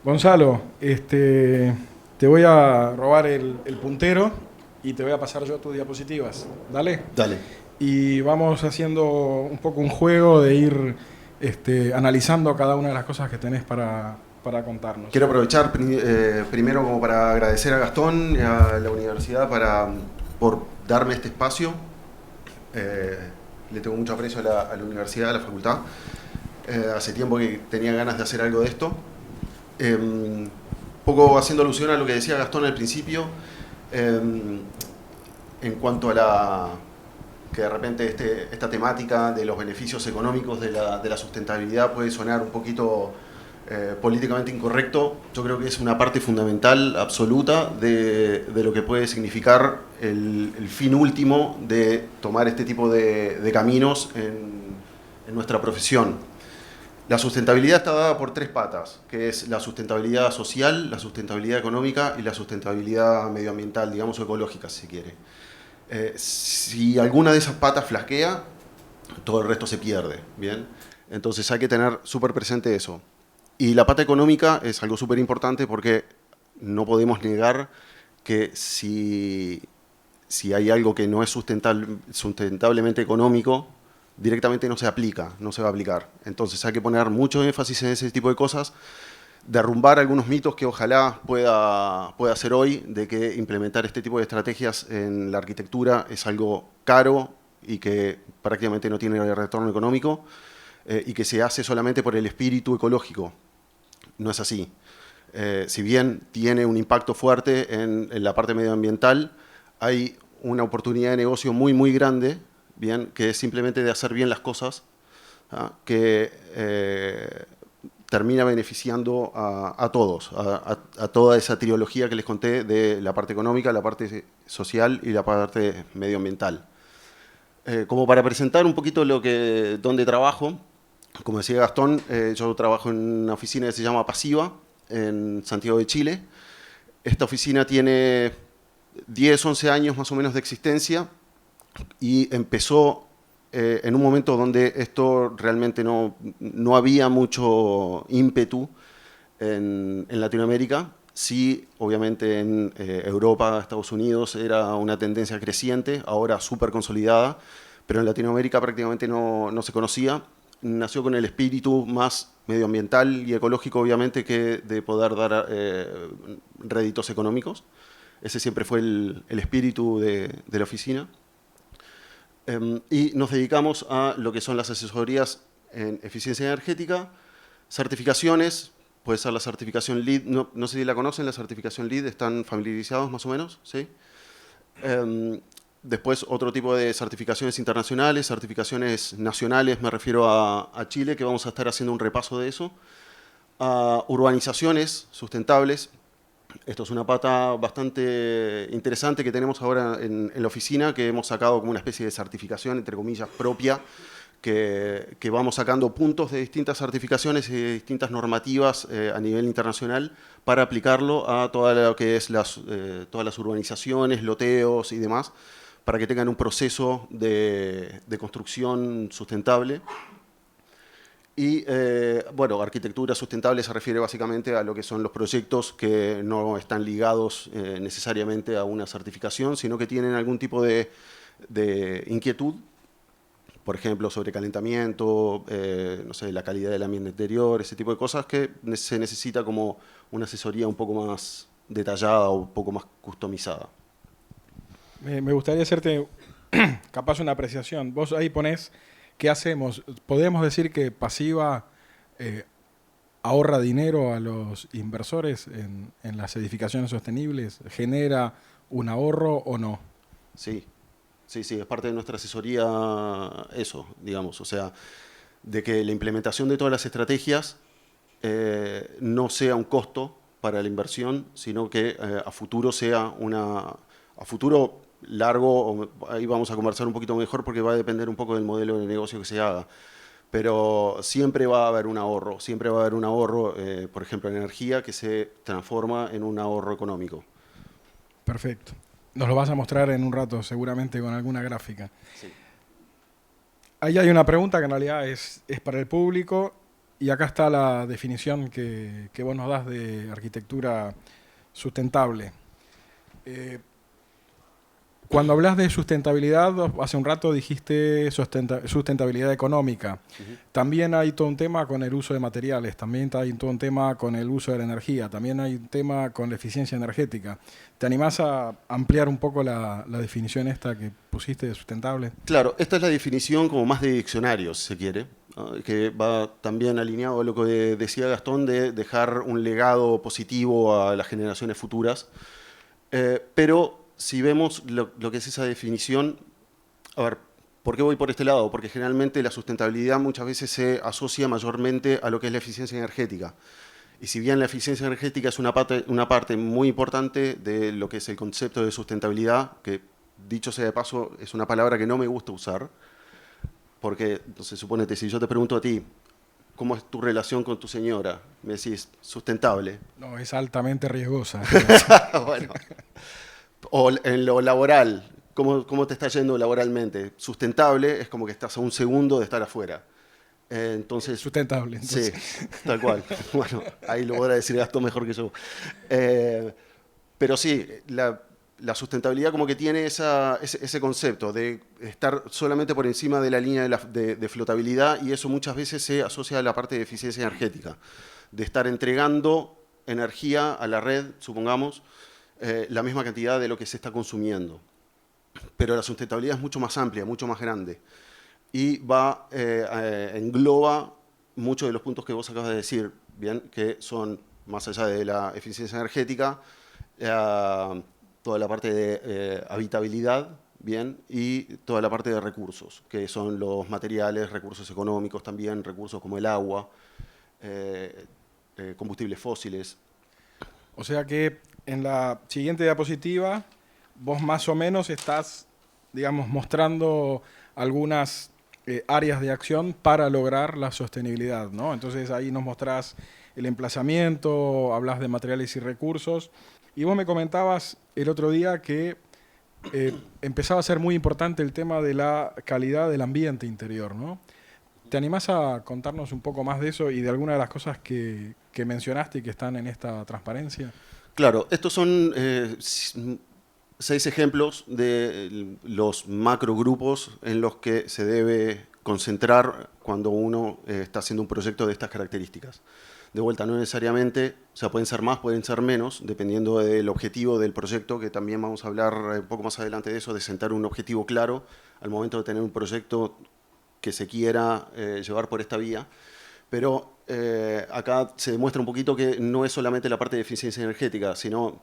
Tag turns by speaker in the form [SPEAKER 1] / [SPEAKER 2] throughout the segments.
[SPEAKER 1] Gonzalo, te voy a robar el puntero y te voy a pasar yo tus diapositivas. Dale.
[SPEAKER 2] Dale.
[SPEAKER 1] Y vamos haciendo un poco un juego de ir analizando cada una de las cosas que tenés para contarnos.
[SPEAKER 2] Quiero aprovechar primero como para agradecer a Gastón y a la universidad por darme este espacio. Eh, Le tengo mucho aprecio a la universidad, a la facultad. Hace tiempo que tenía ganas de hacer algo de esto. Un poco haciendo alusión a lo que decía Gastón al principio, en cuanto a que de repente esta temática de los beneficios económicos de la sustentabilidad puede sonar un poquito políticamente incorrecto. Yo creo que es una parte fundamental, absoluta, de lo que puede significar el fin último de tomar este tipo de caminos en nuestra profesión. La sustentabilidad está dada por tres patas, que es la sustentabilidad social, la sustentabilidad económica y la sustentabilidad medioambiental, digamos, o ecológica, si se quiere. Si alguna de esas patas flasquea, todo el resto se pierde, ¿bien? Entonces hay que tener súper presente eso. Y la pata económica es algo súper importante porque no podemos negar que si hay algo que no es sustentablemente económico, directamente no se aplica, no se va a aplicar. Entonces hay que poner mucho énfasis en ese tipo de cosas, derrumbar algunos mitos que ojalá pueda hacer hoy, de que implementar este tipo de estrategias en la arquitectura es algo caro y que prácticamente no tiene retorno económico, y que se hace solamente por el espíritu ecológico. No es así. Si bien tiene un impacto fuerte en la parte medioambiental, hay una oportunidad de negocio muy, muy grande, bien, que es simplemente de hacer bien las cosas, que termina beneficiando a todos, a toda esa trilogía que les conté de la parte económica, la parte social y la parte medioambiental. Como para presentar un poquito dónde trabajo, como decía Gastón, yo trabajo en una oficina que se llama Pasiva, en Santiago de Chile. Esta oficina tiene 10, 11 años más o menos de existencia y empezó en un momento donde esto realmente no había mucho ímpetu en Latinoamérica. Sí, obviamente en Europa, Estados Unidos era una tendencia creciente, ahora súper consolidada, pero en Latinoamérica prácticamente no se conocía. Nació con el espíritu más medioambiental y ecológico, obviamente, que de poder dar réditos económicos. Ese siempre fue el espíritu de la oficina. Y nos dedicamos a lo que son las asesorías en eficiencia energética, certificaciones, puede ser la certificación LEED, no sé si la conocen, la certificación LEED, ¿están familiarizados más o menos? ¿Sí? Después otro tipo de certificaciones internacionales, certificaciones nacionales, me refiero a Chile, que vamos a estar haciendo un repaso de eso. Urbanizaciones sustentables. Esto es una pata bastante interesante que tenemos ahora en la oficina, que hemos sacado como una especie de certificación, entre comillas, propia, que vamos sacando puntos de distintas certificaciones y de distintas normativas a nivel internacional para aplicarlo a todo lo que es todas las urbanizaciones, loteos y demás, para que tengan un proceso de construcción sustentable. Y bueno, arquitectura sustentable se refiere básicamente a lo que son los proyectos que no están ligados necesariamente a una certificación, sino que tienen algún tipo de inquietud, por ejemplo, sobre calentamiento, no sé, la calidad del ambiente interior, ese tipo de cosas que se necesita como una asesoría un poco más detallada o un poco más customizada.
[SPEAKER 1] Me gustaría hacerte capaz una apreciación. Vos ahí ponés, ¿qué hacemos? ¿Podemos decir que Pasiva eh, ahorra dinero a los inversores en las edificaciones sostenibles? ¿Genera un ahorro o no?
[SPEAKER 2] Sí, sí, es parte de nuestra asesoría eso, digamos, o sea, de que la implementación de todas las estrategias no sea un costo para la inversión, sino que a futuro sea a futuro largo, ahí vamos a conversar un poquito mejor porque va a depender un poco del modelo de negocio que se haga, pero siempre va a haber un ahorro, siempre va a haber un ahorro, por ejemplo, en energía que se transforma en un ahorro económico.
[SPEAKER 1] Perfecto. Nos lo vas a mostrar en un rato, seguramente con alguna gráfica.
[SPEAKER 2] Sí.
[SPEAKER 1] Ahí hay una pregunta que en realidad es para el público y acá está la definición que vos nos das de arquitectura sustentable. Eh, Cuando hablas de sustentabilidad, hace un rato dijiste sustentabilidad económica.
[SPEAKER 2] Ujú.
[SPEAKER 1] También hay todo un tema con el uso de materiales, también hay todo un tema con el uso de la energía, también hay un tema con la eficiencia energética. ¿Te animás a ampliar un poco la definición esta que pusiste de sustentable?
[SPEAKER 2] Claro, esta es la definición como más de diccionario, si se quiere, ¿no? Que va también alineado a lo que decía Gastón de dejar un legado positivo a las generaciones futuras. Pero si vemos lo que es esa definición, a ver, ¿por qué voy por este lado? Porque generalmente la sustentabilidad muchas veces se asocia mayormente a lo que es la eficiencia energética. Y si bien la eficiencia energética es una parte muy importante de lo que es el concepto de sustentabilidad, que dicho sea de paso es una palabra que no me gusta usar, porque entonces supónete, si yo te pregunto a ti, ¿cómo es tu relación con tu señora? Me decís, sustentable.
[SPEAKER 1] No, es altamente riesgosa.
[SPEAKER 2] Bueno, o en lo laboral, ¿cómo te está yendo laboralmente? Sustentable es como que estás a un segundo de estar afuera. Entonces,
[SPEAKER 1] Sustentable,
[SPEAKER 2] sí,
[SPEAKER 1] entonces.
[SPEAKER 2] tal cual. Bueno, ahí lo podrá decir Gastón mejor que yo. Eh, pero sí, la sustentabilidad como que tiene ese concepto de estar solamente por encima de la línea de flotabilidad, y eso muchas veces se asocia a la parte de eficiencia energética, de estar entregando energía a la red, supongamos, la misma cantidad de lo que se está consumiendo. Pero la sustentabilidad es mucho más amplia, mucho más grande, y engloba muchos de los puntos que vos acabas de decir, bien, que son más allá de la eficiencia energética, toda la parte de habitabilidad, bien, y toda la parte de recursos, que son los materiales, recursos económicos también, recursos como el agua, eh, combustibles fósiles.
[SPEAKER 1] O sea que en la siguiente diapositiva vos más o menos estás, digamos, mostrando algunas áreas de acción para lograr la sostenibilidad, ¿no? Entonces ahí nos mostrás el emplazamiento, hablas de materiales y recursos, y vos me comentabas el otro día que empezaba a ser muy importante el tema de la calidad del ambiente interior, ¿no? ¿Te animás a contarnos un poco más de eso y de alguna de las cosas que mencionaste y que están en esta transparencia?
[SPEAKER 2] Claro, estos son 6 ejemplos de los macrogrupos en los que se debe concentrar cuando uno está haciendo un proyecto de estas características. De vuelta, no necesariamente, o sea, pueden ser más, pueden ser menos, dependiendo del objetivo del proyecto, que también vamos a hablar un poco más adelante de eso, de sentar un objetivo claro al momento de tener un proyecto que se quiera llevar por esta vía. Pero acá se demuestra un poquito que no es solamente la parte de eficiencia energética, sino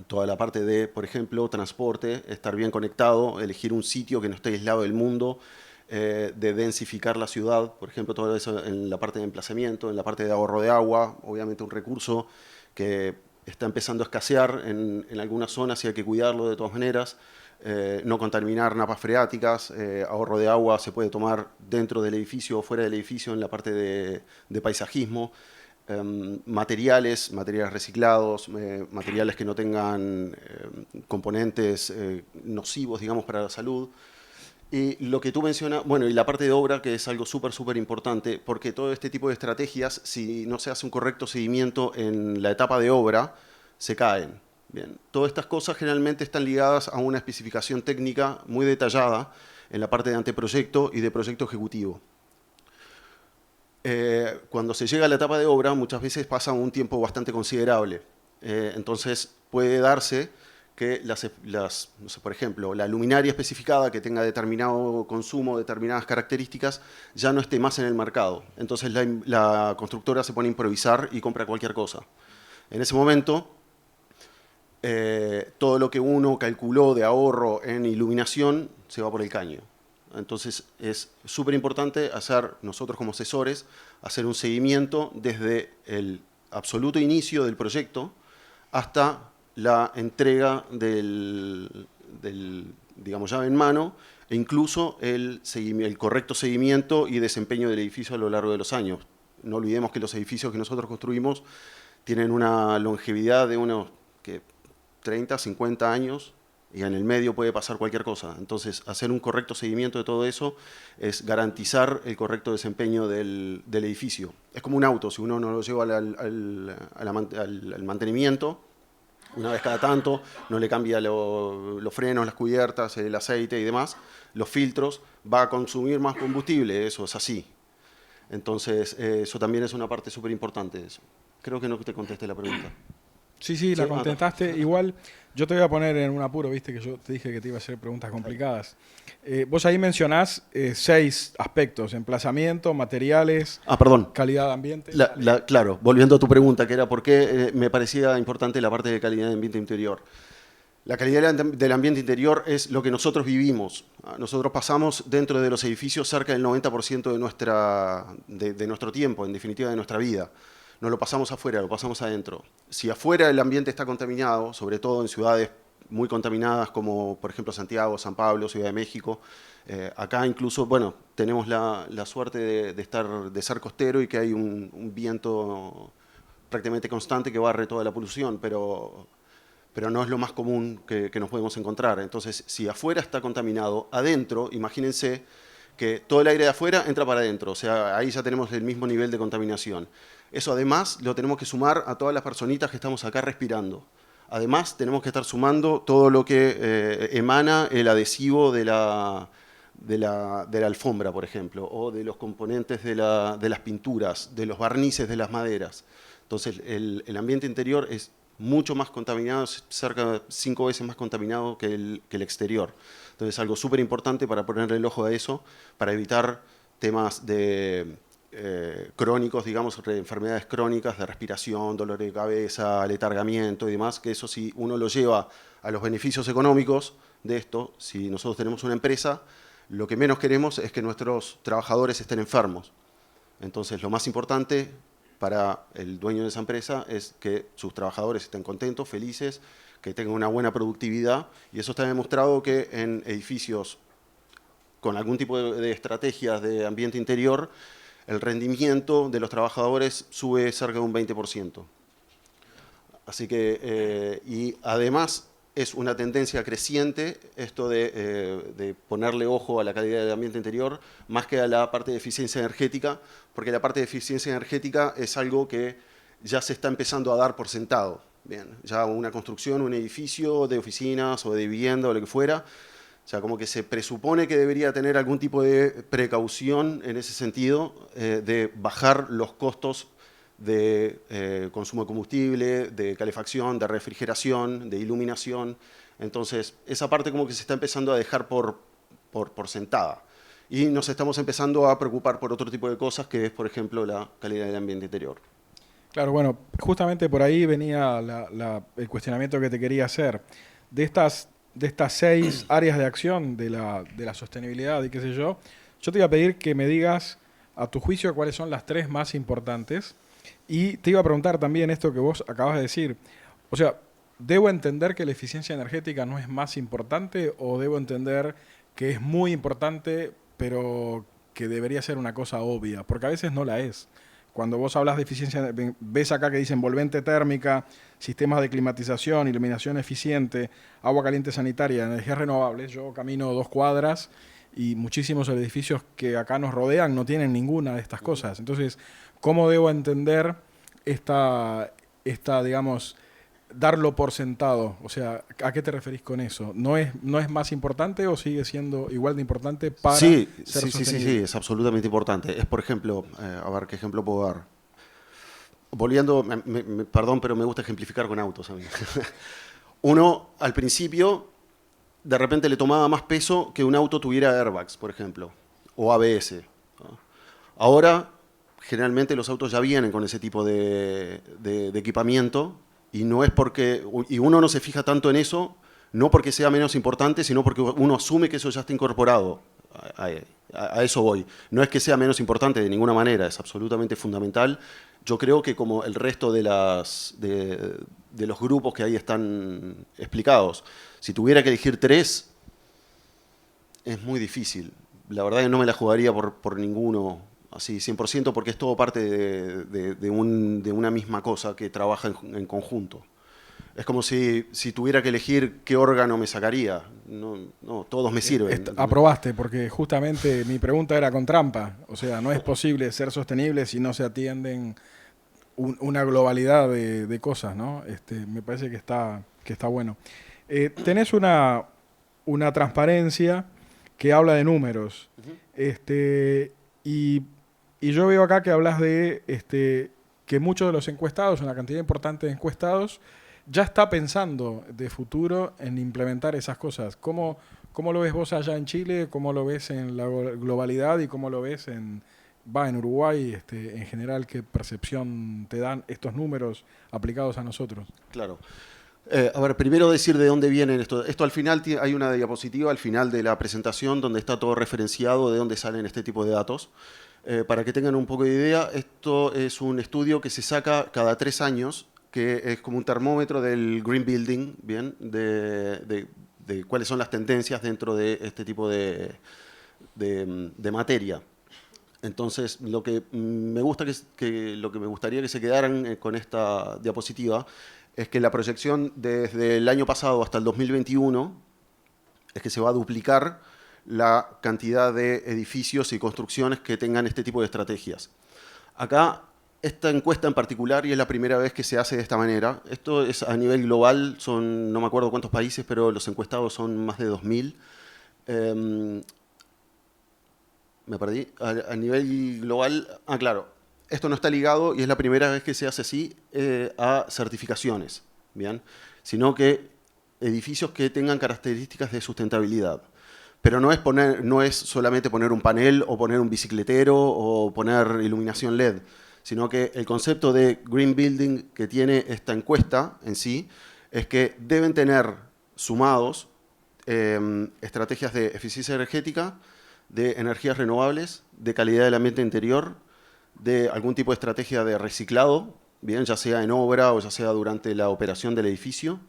[SPEAKER 2] toda la parte de, por ejemplo, transporte, estar bien conectado, elegir un sitio que no esté aislado del mundo, de densificar la ciudad, por ejemplo, todo eso en la parte de emplazamiento, en la parte de ahorro de agua, obviamente un recurso que está empezando a escasear en algunas zonas y hay que cuidarlo de todas maneras. No contaminar napas freáticas, ahorro de agua se puede tomar dentro del edificio o fuera del edificio en la parte de paisajismo. Materiales reciclados, materiales que no tengan componentes nocivos, digamos, para la salud. Y lo que tú mencionas, bueno, y la parte de obra, que es algo súper importante, porque todo este tipo de estrategias, si no se hace un correcto seguimiento en la etapa de obra, se caen. Bien, todas estas cosas generalmente están ligadas a una especificación técnica muy detallada en la parte de anteproyecto y de proyecto ejecutivo. Cuando se llega a la etapa de obra, muchas veces pasa un tiempo bastante considerable. Entonces puede darse que no sé, por ejemplo, la luminaria especificada que tenga determinado consumo, determinadas características, ya no esté más en el mercado. Entonces la constructora se pone a improvisar y compra cualquier cosa. En ese momento, todo lo que uno calculó de ahorro en iluminación se va por el caño. Entonces es súper importante nosotros como asesores, hacer un seguimiento desde el absoluto inicio del proyecto hasta la entrega digamos, llave en mano, e incluso el correcto seguimiento y desempeño del edificio a lo largo de los años. No olvidemos que los edificios que nosotros construimos tienen una longevidad de unos 30, 50 años, y en el medio puede pasar cualquier cosa. Entonces, hacer un correcto seguimiento de todo eso es garantizar el correcto desempeño del edificio. Es como un auto, si uno no lo lleva al mantenimiento, una vez cada tanto, no le cambia los frenos, las cubiertas, el aceite y demás, los filtros, va a consumir más combustible, eso es así. Entonces, eso también es una parte súper importante de eso. Creo que no te contesté la pregunta.
[SPEAKER 1] Sí, la contestaste. Igual yo te voy a poner en un apuro, viste que yo te dije que te iba a hacer preguntas complicadas. Vos ahí mencionás 6 aspectos: emplazamiento, materiales,
[SPEAKER 2] Perdón.
[SPEAKER 1] calidad de ambiente.
[SPEAKER 2] Claro, volviendo a tu pregunta, que era por qué me parecía importante la parte de calidad de ambiente interior. La calidad del ambiente interior es lo que nosotros vivimos. Nosotros pasamos dentro de los edificios cerca del 90% de nuestro tiempo, en definitiva de nuestra vida. No lo pasamos afuera, lo pasamos adentro. Si afuera el ambiente está contaminado, sobre todo en ciudades muy contaminadas como por ejemplo Santiago, San Pablo, Ciudad de México, acá incluso, bueno, tenemos la suerte de ser costero y que hay un viento prácticamente constante que barre toda la polución, pero no es lo más común que nos podemos encontrar. Entonces, si afuera está contaminado, adentro, imagínense que todo el aire de afuera entra para adentro, o sea, ahí ya tenemos el mismo nivel de contaminación. Eso además lo tenemos que sumar a todas las personitas que estamos acá respirando. Además, tenemos que estar sumando todo lo que emana el adhesivo de la alfombra, por ejemplo, o de los componentes de las pinturas, de los barnices de las maderas. Entonces, el ambiente interior es mucho más contaminado, cerca de 5 veces más contaminado que el exterior. Entonces, algo súper importante para ponerle el ojo a eso, para evitar temas de crónicos, digamos, enfermedades crónicas de respiración, dolor de cabeza, aletargamiento y demás, que eso si uno lo lleva a los beneficios económicos de esto, si nosotros tenemos una empresa, lo que menos queremos es que nuestros trabajadores estén enfermos. Entonces, lo más importante para el dueño de esa empresa es que sus trabajadores estén contentos, felices, que tengan una buena productividad, y eso está demostrado que en edificios con algún tipo de estrategias de ambiente interior, el rendimiento de los trabajadores sube cerca de un 20%. Así que, y además es una tendencia creciente esto de ponerle ojo a la calidad del ambiente interior, más que a la parte de eficiencia energética, porque la parte de eficiencia energética es algo que ya se está empezando a dar por sentado. Bien, ya una construcción, un edificio de oficinas o de vivienda o lo que fuera, o sea, como que se presupone que debería tener algún tipo de precaución en ese sentido, de bajar los costos de consumo de combustible, de calefacción, de refrigeración, de iluminación. Entonces, esa parte como que se está empezando a dejar por sentada. Y nos estamos empezando a preocupar por otro tipo de cosas, que es, por ejemplo, la calidad del ambiente interior.
[SPEAKER 1] Claro, bueno, justamente por ahí venía el cuestionamiento que te quería hacer. De estas 6 áreas de acción de la sostenibilidad y qué sé yo te iba a pedir que me digas, a tu juicio, cuáles son las 3 más importantes. Y te iba a preguntar también esto que vos acabas de decir. O sea, ¿debo entender que la eficiencia energética no es más importante o debo entender que es muy importante, pero que debería ser una cosa obvia? Porque a veces no la es. Cuando vos hablas de eficiencia, ves acá que dicen envolvente térmica, sistemas de climatización, iluminación eficiente, agua caliente sanitaria, energías renovables. Yo camino 2 cuadras y muchísimos edificios que acá nos rodean no tienen ninguna de estas cosas. Entonces, ¿cómo debo entender esta digamos, darlo por sentado? O sea, ¿a qué te referís con eso? ¿No es más importante o sigue siendo igual de importante para ser sostenible?
[SPEAKER 2] Sí, es absolutamente importante. Es, por ejemplo, a ver qué ejemplo puedo dar. Volviendo, perdón, pero me gusta ejemplificar con autos a mí. Uno, al principio, de repente le tomaba más peso que un auto tuviera airbags, por ejemplo, o ABS, ¿no? Ahora, generalmente los autos ya vienen con ese tipo de equipamiento, y no es y uno no se fija tanto en eso, no porque sea menos importante, sino porque uno asume que eso ya está incorporado. A eso voy. No es que sea menos importante de ninguna manera, es absolutamente fundamental. Yo creo que como el resto de los grupos que ahí están explicados, si tuviera que elegir 3, es muy difícil. La verdad que no me la jugaría por ninguno, así 100%, porque es todo parte de una misma cosa que trabaja en conjunto. Es como si tuviera que elegir qué órgano me sacaría. No, no, todos me sirven.
[SPEAKER 1] Aprobaste, porque justamente mi pregunta era con trampa. O sea, no es posible ser sostenible si no se atienden una globalidad de cosas, ¿no? Me parece que está bueno. Tenés una transparencia que habla de números.
[SPEAKER 2] Ujú.
[SPEAKER 1] Y, y yo veo acá que hablas de que muchos de los encuestados, una cantidad importante de encuestados, ya está pensando de futuro en implementar esas cosas. ¿Cómo lo ves vos allá en Chile? ¿Cómo lo ves en la globalidad? ¿Y cómo lo ves en Uruguay? En general, ¿qué percepción te dan estos números aplicados a nosotros?
[SPEAKER 2] Claro. A ver, primero decir de dónde vienen esto. Esto al final hay una diapositiva al final de la presentación donde está todo referenciado de dónde salen este tipo de datos. Para que tengan un poco de idea, esto es un estudio que se saca cada 3 años, que es como un termómetro del Green Building, ¿bien? De cuáles son las tendencias dentro de este tipo de materia. Entonces, lo que me gustaría que se quedaran con esta diapositiva es que la proyección desde el año pasado hasta el 2021 es que se va a duplicar la cantidad de edificios y construcciones que tengan este tipo de estrategias. Acá, esta encuesta en particular, y es la primera vez que se hace de esta manera, esto es a nivel global, no me acuerdo cuántos países, pero los encuestados son más de 2000. Me perdí. A nivel global, claro, esto no está ligado y es la primera vez que se hace así a certificaciones, ¿bien? Sino que edificios que tengan características de sustentabilidad. Pero no es solamente poner un panel o poner un bicicletero o poner iluminación LED, sino que el concepto de Green Building que tiene esta encuesta en sí es que deben tener sumados estrategias de eficiencia energética, de energías renovables, de calidad del ambiente interior, de algún tipo de estrategia de reciclado, bien, ya sea en obra o ya sea durante la operación del edificio,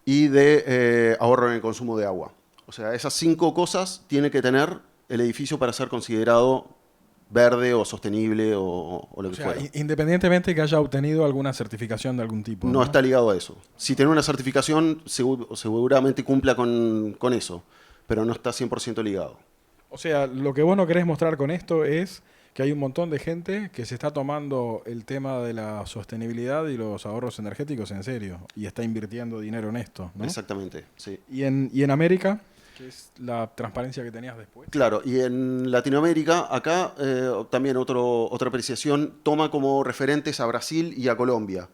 [SPEAKER 2] y de ahorro en el consumo de agua. O sea, esas 5 cosas tiene que tener el edificio para ser considerado verde o sostenible o lo
[SPEAKER 1] O
[SPEAKER 2] que
[SPEAKER 1] sea,
[SPEAKER 2] fuera.
[SPEAKER 1] independientemente que haya obtenido alguna certificación de algún tipo,
[SPEAKER 2] No
[SPEAKER 1] ¿no?
[SPEAKER 2] está ligado a eso. Si tiene una certificación, seguramente cumpla con eso, pero no está 100% ligado.
[SPEAKER 1] O sea, lo que vos no querés mostrar con esto es que hay un montón de gente que se está tomando el tema de la sostenibilidad y los ahorros energéticos en serio y está invirtiendo dinero en esto, ¿no?
[SPEAKER 2] Exactamente, sí.
[SPEAKER 1] Y en América, que es la transparencia que tenías después.
[SPEAKER 2] Claro, y en Latinoamérica, acá también otra apreciación, toma como referentes a Brasil y a Colombia.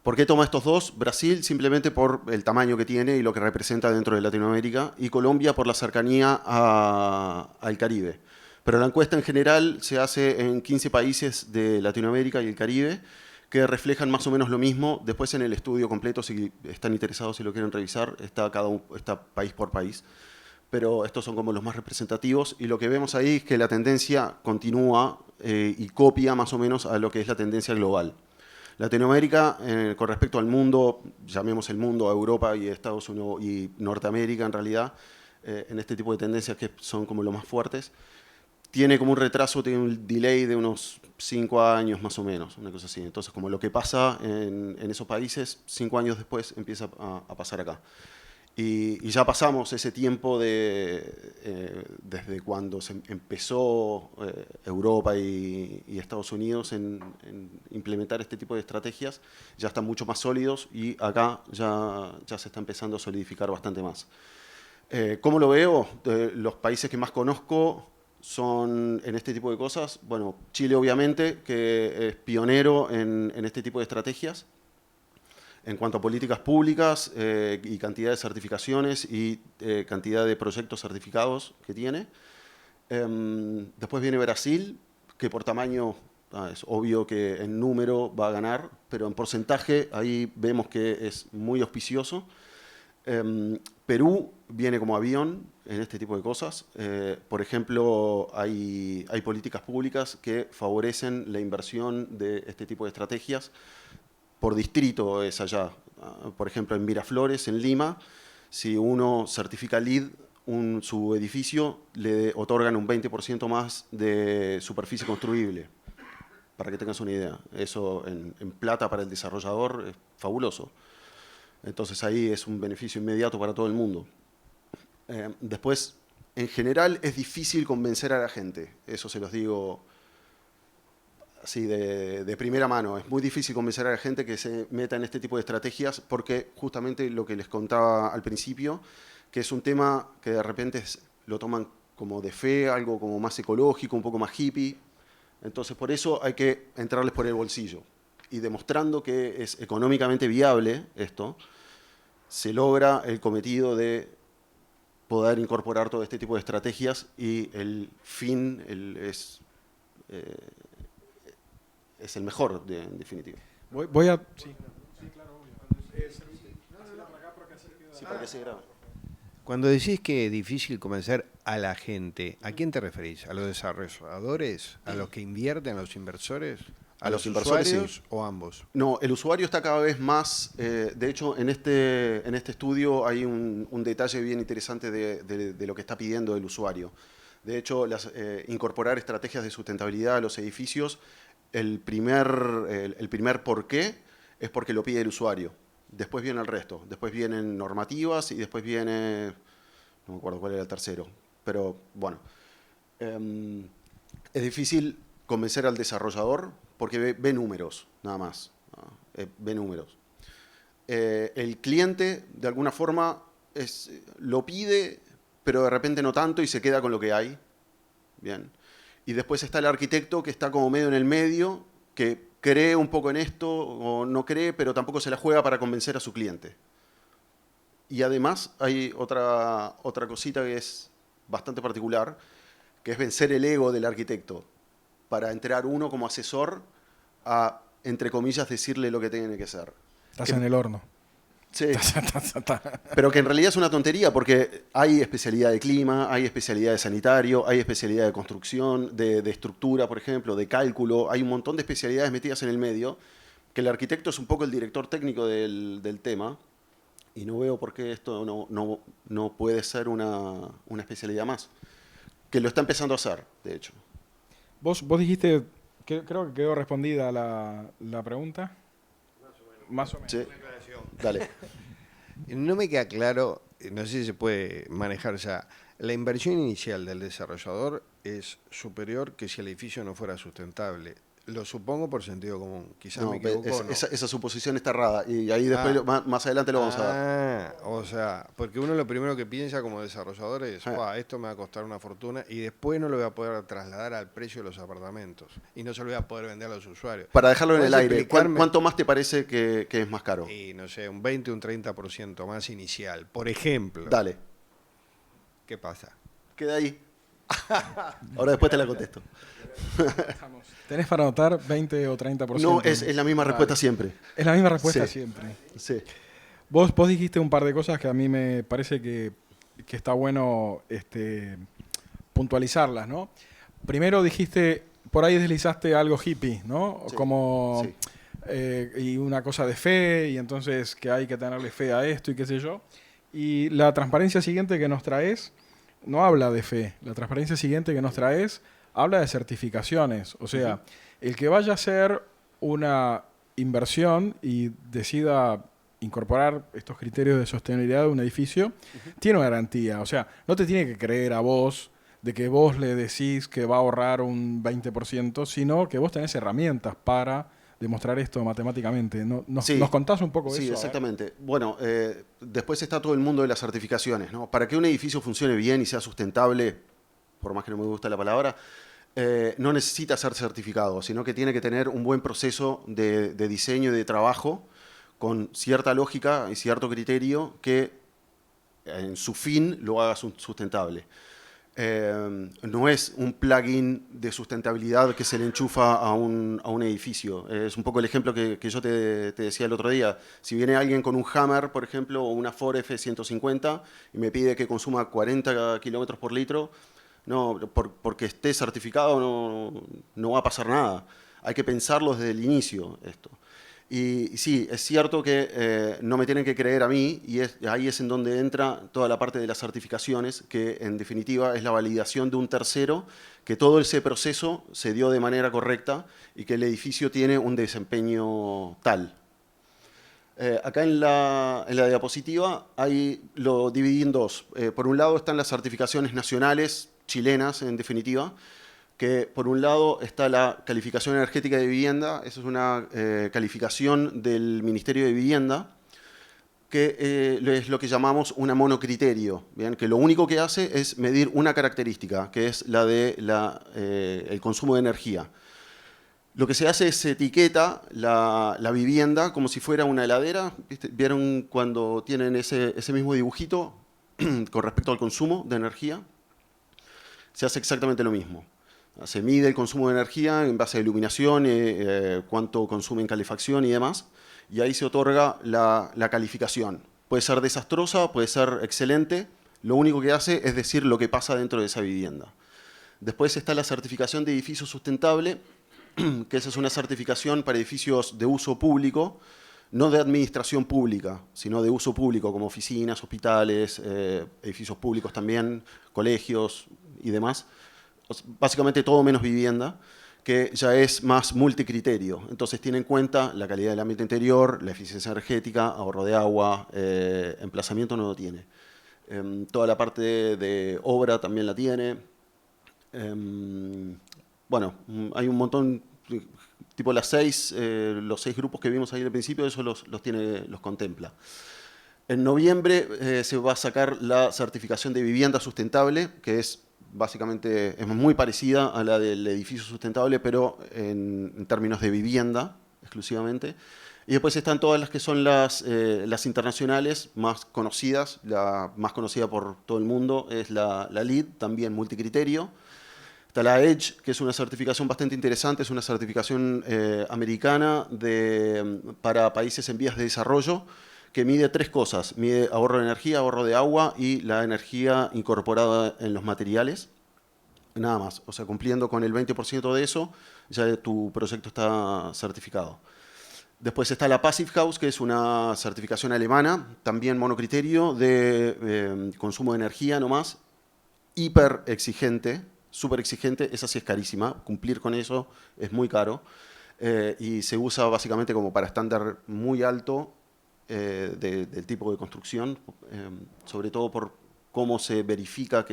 [SPEAKER 2] ¿Por qué toma estos dos? Brasil simplemente por el tamaño que tiene y lo que representa dentro de Latinoamérica, y Colombia por la cercanía al Caribe. Pero la encuesta en general se hace en 15 países de Latinoamérica y el Caribe, que reflejan más o menos lo mismo. Después en el estudio completo, si están interesados, si lo quieren revisar, está país por país, pero estos son como los más representativos, y lo que vemos ahí es que la tendencia continúa y copia más o menos a lo que es la tendencia global. Latinoamérica, con respecto al mundo, llamemos el mundo a Europa y Estados Unidos y Norteamérica en realidad, en este tipo de tendencias que son como los más fuertes, tiene como un retraso, tiene un delay de unos 5 años más o menos, una cosa así. Entonces, como lo que pasa en esos países, 5 años después empieza a pasar acá. Y ya pasamos ese tiempo desde cuando se empezó Europa y Estados Unidos en implementar este tipo de estrategias, ya están mucho más sólidos y acá ya se está empezando a solidificar bastante más. ¿Cómo lo veo? Los países que más conozco son en este tipo de cosas. Bueno, Chile obviamente, que es pionero en este tipo de estrategias en cuanto a políticas públicas y cantidad de certificaciones y cantidad de proyectos certificados que tiene. Después viene Brasil, que por tamaño es obvio que en número va a ganar, pero en porcentaje ahí vemos que es muy auspicioso. Perú viene como avión en este tipo de cosas. Por ejemplo, hay políticas públicas que favorecen la inversión de este tipo de estrategias por distrito es allá. Por ejemplo, en Miraflores, en Lima, si uno certifica LEED, su edificio le otorgan un 20% más de superficie construible, para que tengas una idea. Eso en plata para el desarrollador es fabuloso. Entonces ahí es un beneficio inmediato para todo el mundo. Después, en general, es difícil convencer a la gente. Eso se los digo así de primera mano. Es muy difícil convencer a la gente que se meta en este tipo de estrategias porque justamente lo que les contaba al principio, que es un tema que de repente lo toman como de fe, algo como más ecológico, un poco más hippie. Entonces, por eso hay que entrarles por el bolsillo. Y demostrando que es económicamente viable esto, se logra el cometido de poder incorporar todo este tipo de estrategias y el fin eh, es el mejor, en definitiva.
[SPEAKER 1] Voy a... Sí, sí, claro, obvio.
[SPEAKER 2] Sí, para que se grabe.
[SPEAKER 3] Cuando decís que es difícil convencer a la gente, ¿a quién te referís? ¿A los desarrolladores? ¿A los que invierten, a los inversores? ¿A los
[SPEAKER 2] inversores,
[SPEAKER 3] usuarios
[SPEAKER 2] sí.
[SPEAKER 3] o ambos?
[SPEAKER 2] No, el usuario está cada vez más... de hecho, en este estudio hay un detalle bien interesante de lo que está pidiendo el usuario. De hecho, incorporar estrategias de sustentabilidad a los edificios, el primer porqué es porque lo pide el usuario. Después viene el resto. Después vienen normativas y después viene... No me acuerdo cuál era el tercero. Pero bueno. Es difícil convencer al desarrollador porque ve números, nada más. Ve números. El cliente, de alguna forma, lo pide, pero de repente no tanto y se queda con lo que hay. Bien. Y después está el arquitecto que está como medio en el medio, que cree un poco en esto o no cree, pero tampoco se la juega para convencer a su cliente. Y además hay otra cosita que es bastante particular, que es vencer el ego del arquitecto para entrar uno como asesor a, entre comillas, decirle lo que tiene que ser.
[SPEAKER 1] Estás en el horno.
[SPEAKER 2] Sí, pero que en realidad es una tontería porque hay especialidad de clima, hay especialidad de sanitario, hay especialidad de construcción, de estructura, por ejemplo, de cálculo. Hay un montón de especialidades metidas en el medio, que el arquitecto es un poco el director técnico del tema y no veo por qué esto no puede ser una especialidad más. Que lo está empezando a hacer, de hecho.
[SPEAKER 1] Vos dijiste, creo que quedó respondida la pregunta. Más o menos.
[SPEAKER 2] Sí. Dale.
[SPEAKER 3] No me queda claro, no sé si se puede manejar ya. La inversión inicial del desarrollador es superior que si el edificio no fuera sustentable. Lo supongo por sentido común. Quizás
[SPEAKER 2] No,
[SPEAKER 3] me equivoco.
[SPEAKER 2] esa suposición está errada y ahí después más adelante lo vamos a dar.
[SPEAKER 3] O sea, porque uno lo primero que piensa como desarrollador es, esto me va a costar una fortuna y después no lo voy a poder trasladar al precio de los apartamentos y no se lo voy a poder vender a los usuarios.
[SPEAKER 2] Para dejarlo en el aire, ¿cuánto más te parece que es más caro?
[SPEAKER 3] Y no sé, un 20, un 30% más inicial, por ejemplo.
[SPEAKER 2] Dale.
[SPEAKER 3] ¿Qué pasa?
[SPEAKER 2] Queda ahí. Ahora después te la contesto.
[SPEAKER 1] ¿Tenés para anotar 20 o 30%?
[SPEAKER 2] No, es la misma respuesta siempre.
[SPEAKER 1] Es la misma respuesta
[SPEAKER 2] Sí.
[SPEAKER 1] siempre.
[SPEAKER 2] Sí.
[SPEAKER 1] Vos dijiste un par de cosas que a mí me parece que está bueno puntualizarlas, ¿no? Primero dijiste, por ahí deslizaste algo hippie, ¿no?
[SPEAKER 2] Sí.
[SPEAKER 1] Como
[SPEAKER 2] Sí.
[SPEAKER 1] y una cosa de fe, y entonces que hay que tenerle fe a esto y qué sé yo. Y la transparencia siguiente que nos traes no habla de fe. La transparencia siguiente que nos traes habla de certificaciones. O sea, el que vaya a hacer una inversión y decida incorporar estos criterios de sostenibilidad de un edificio, tiene una garantía. O sea, no te tiene que creer a vos de que vos le decís que va a ahorrar un 20%, sino que vos tenés herramientas para demostrar esto matemáticamente. ¿Nos contás un poco de eso?
[SPEAKER 2] Sí, exactamente. Bueno, después está todo el mundo de las certificaciones, ¿no? Para que un edificio funcione bien y sea sustentable, por más que no me guste la palabra, no necesita ser certificado, sino que tiene que tener un buen proceso de diseño y de trabajo con cierta lógica y cierto criterio que en su fin lo haga sustentable. No es un plugin de sustentabilidad que se le enchufa a un edificio. Es un poco el ejemplo que yo te decía el otro día. Si viene alguien con un Hammer, por ejemplo, o una Ford F-150 y me pide que consuma 40 kilómetros por litro, no, porque esté certificado no va a pasar nada. Hay que pensarlo desde el inicio esto. Y sí, es cierto que no me tienen que creer a mí y ahí es en donde entra toda la parte de las certificaciones, que en definitiva es la validación de un tercero, que todo ese proceso se dio de manera correcta y que el edificio tiene un desempeño tal. Acá en la diapositiva lo dividí en dos. Por un lado están las certificaciones nacionales, chilenas en definitiva, que por un lado está la calificación energética de vivienda, esa es una calificación del Ministerio de Vivienda, que es lo que llamamos una monocriterio, ¿bien? Que lo único que hace es medir una característica, que es la de el consumo de energía. Lo que se hace es se etiqueta la vivienda como si fuera una heladera. ¿Viste? ¿Vieron cuando tienen ese mismo dibujito con respecto al consumo de energía? Se hace exactamente lo mismo. Se mide el consumo de energía en base a iluminación, cuánto consume en calefacción y demás, y ahí se otorga la calificación. Puede ser desastrosa, puede ser excelente, lo único que hace es decir lo que pasa dentro de esa vivienda. Después está la certificación de edificio sustentable, que esa es una certificación para edificios de uso público, no de administración pública, sino de uso público, como oficinas, hospitales, edificios públicos también, colegios y demás. Básicamente todo menos vivienda, que ya es más multicriterio. Entonces tiene en cuenta la calidad del ambiente interior, la eficiencia energética, ahorro de agua, emplazamiento no lo tiene. Toda la parte de obra también la tiene. Bueno, hay un montón, tipo los seis grupos que vimos ahí al principio, eso los contempla. En noviembre se va a sacar la certificación de vivienda sustentable, que es básicamente muy parecida a la del edificio sustentable, pero en términos de vivienda exclusivamente. Y después están todas las que son las internacionales más conocidas. La más conocida por todo el mundo es la LEED, también multicriterio. Está la EDGE, que es una certificación bastante interesante, es una certificación americana para países en vías de desarrollo, que mide tres cosas: mide ahorro de energía, ahorro de agua y la energía incorporada en los materiales. Nada más, o sea, cumpliendo con el 20% de eso, ya tu proyecto está certificado. Después está la Passive House, que es una certificación alemana, también monocriterio de consumo de energía nomás, hiper exigente, súper exigente, esa sí es carísima, cumplir con eso es muy caro, y se usa básicamente como para estándar muy alto del tipo de construcción, sobre todo por cómo se verifica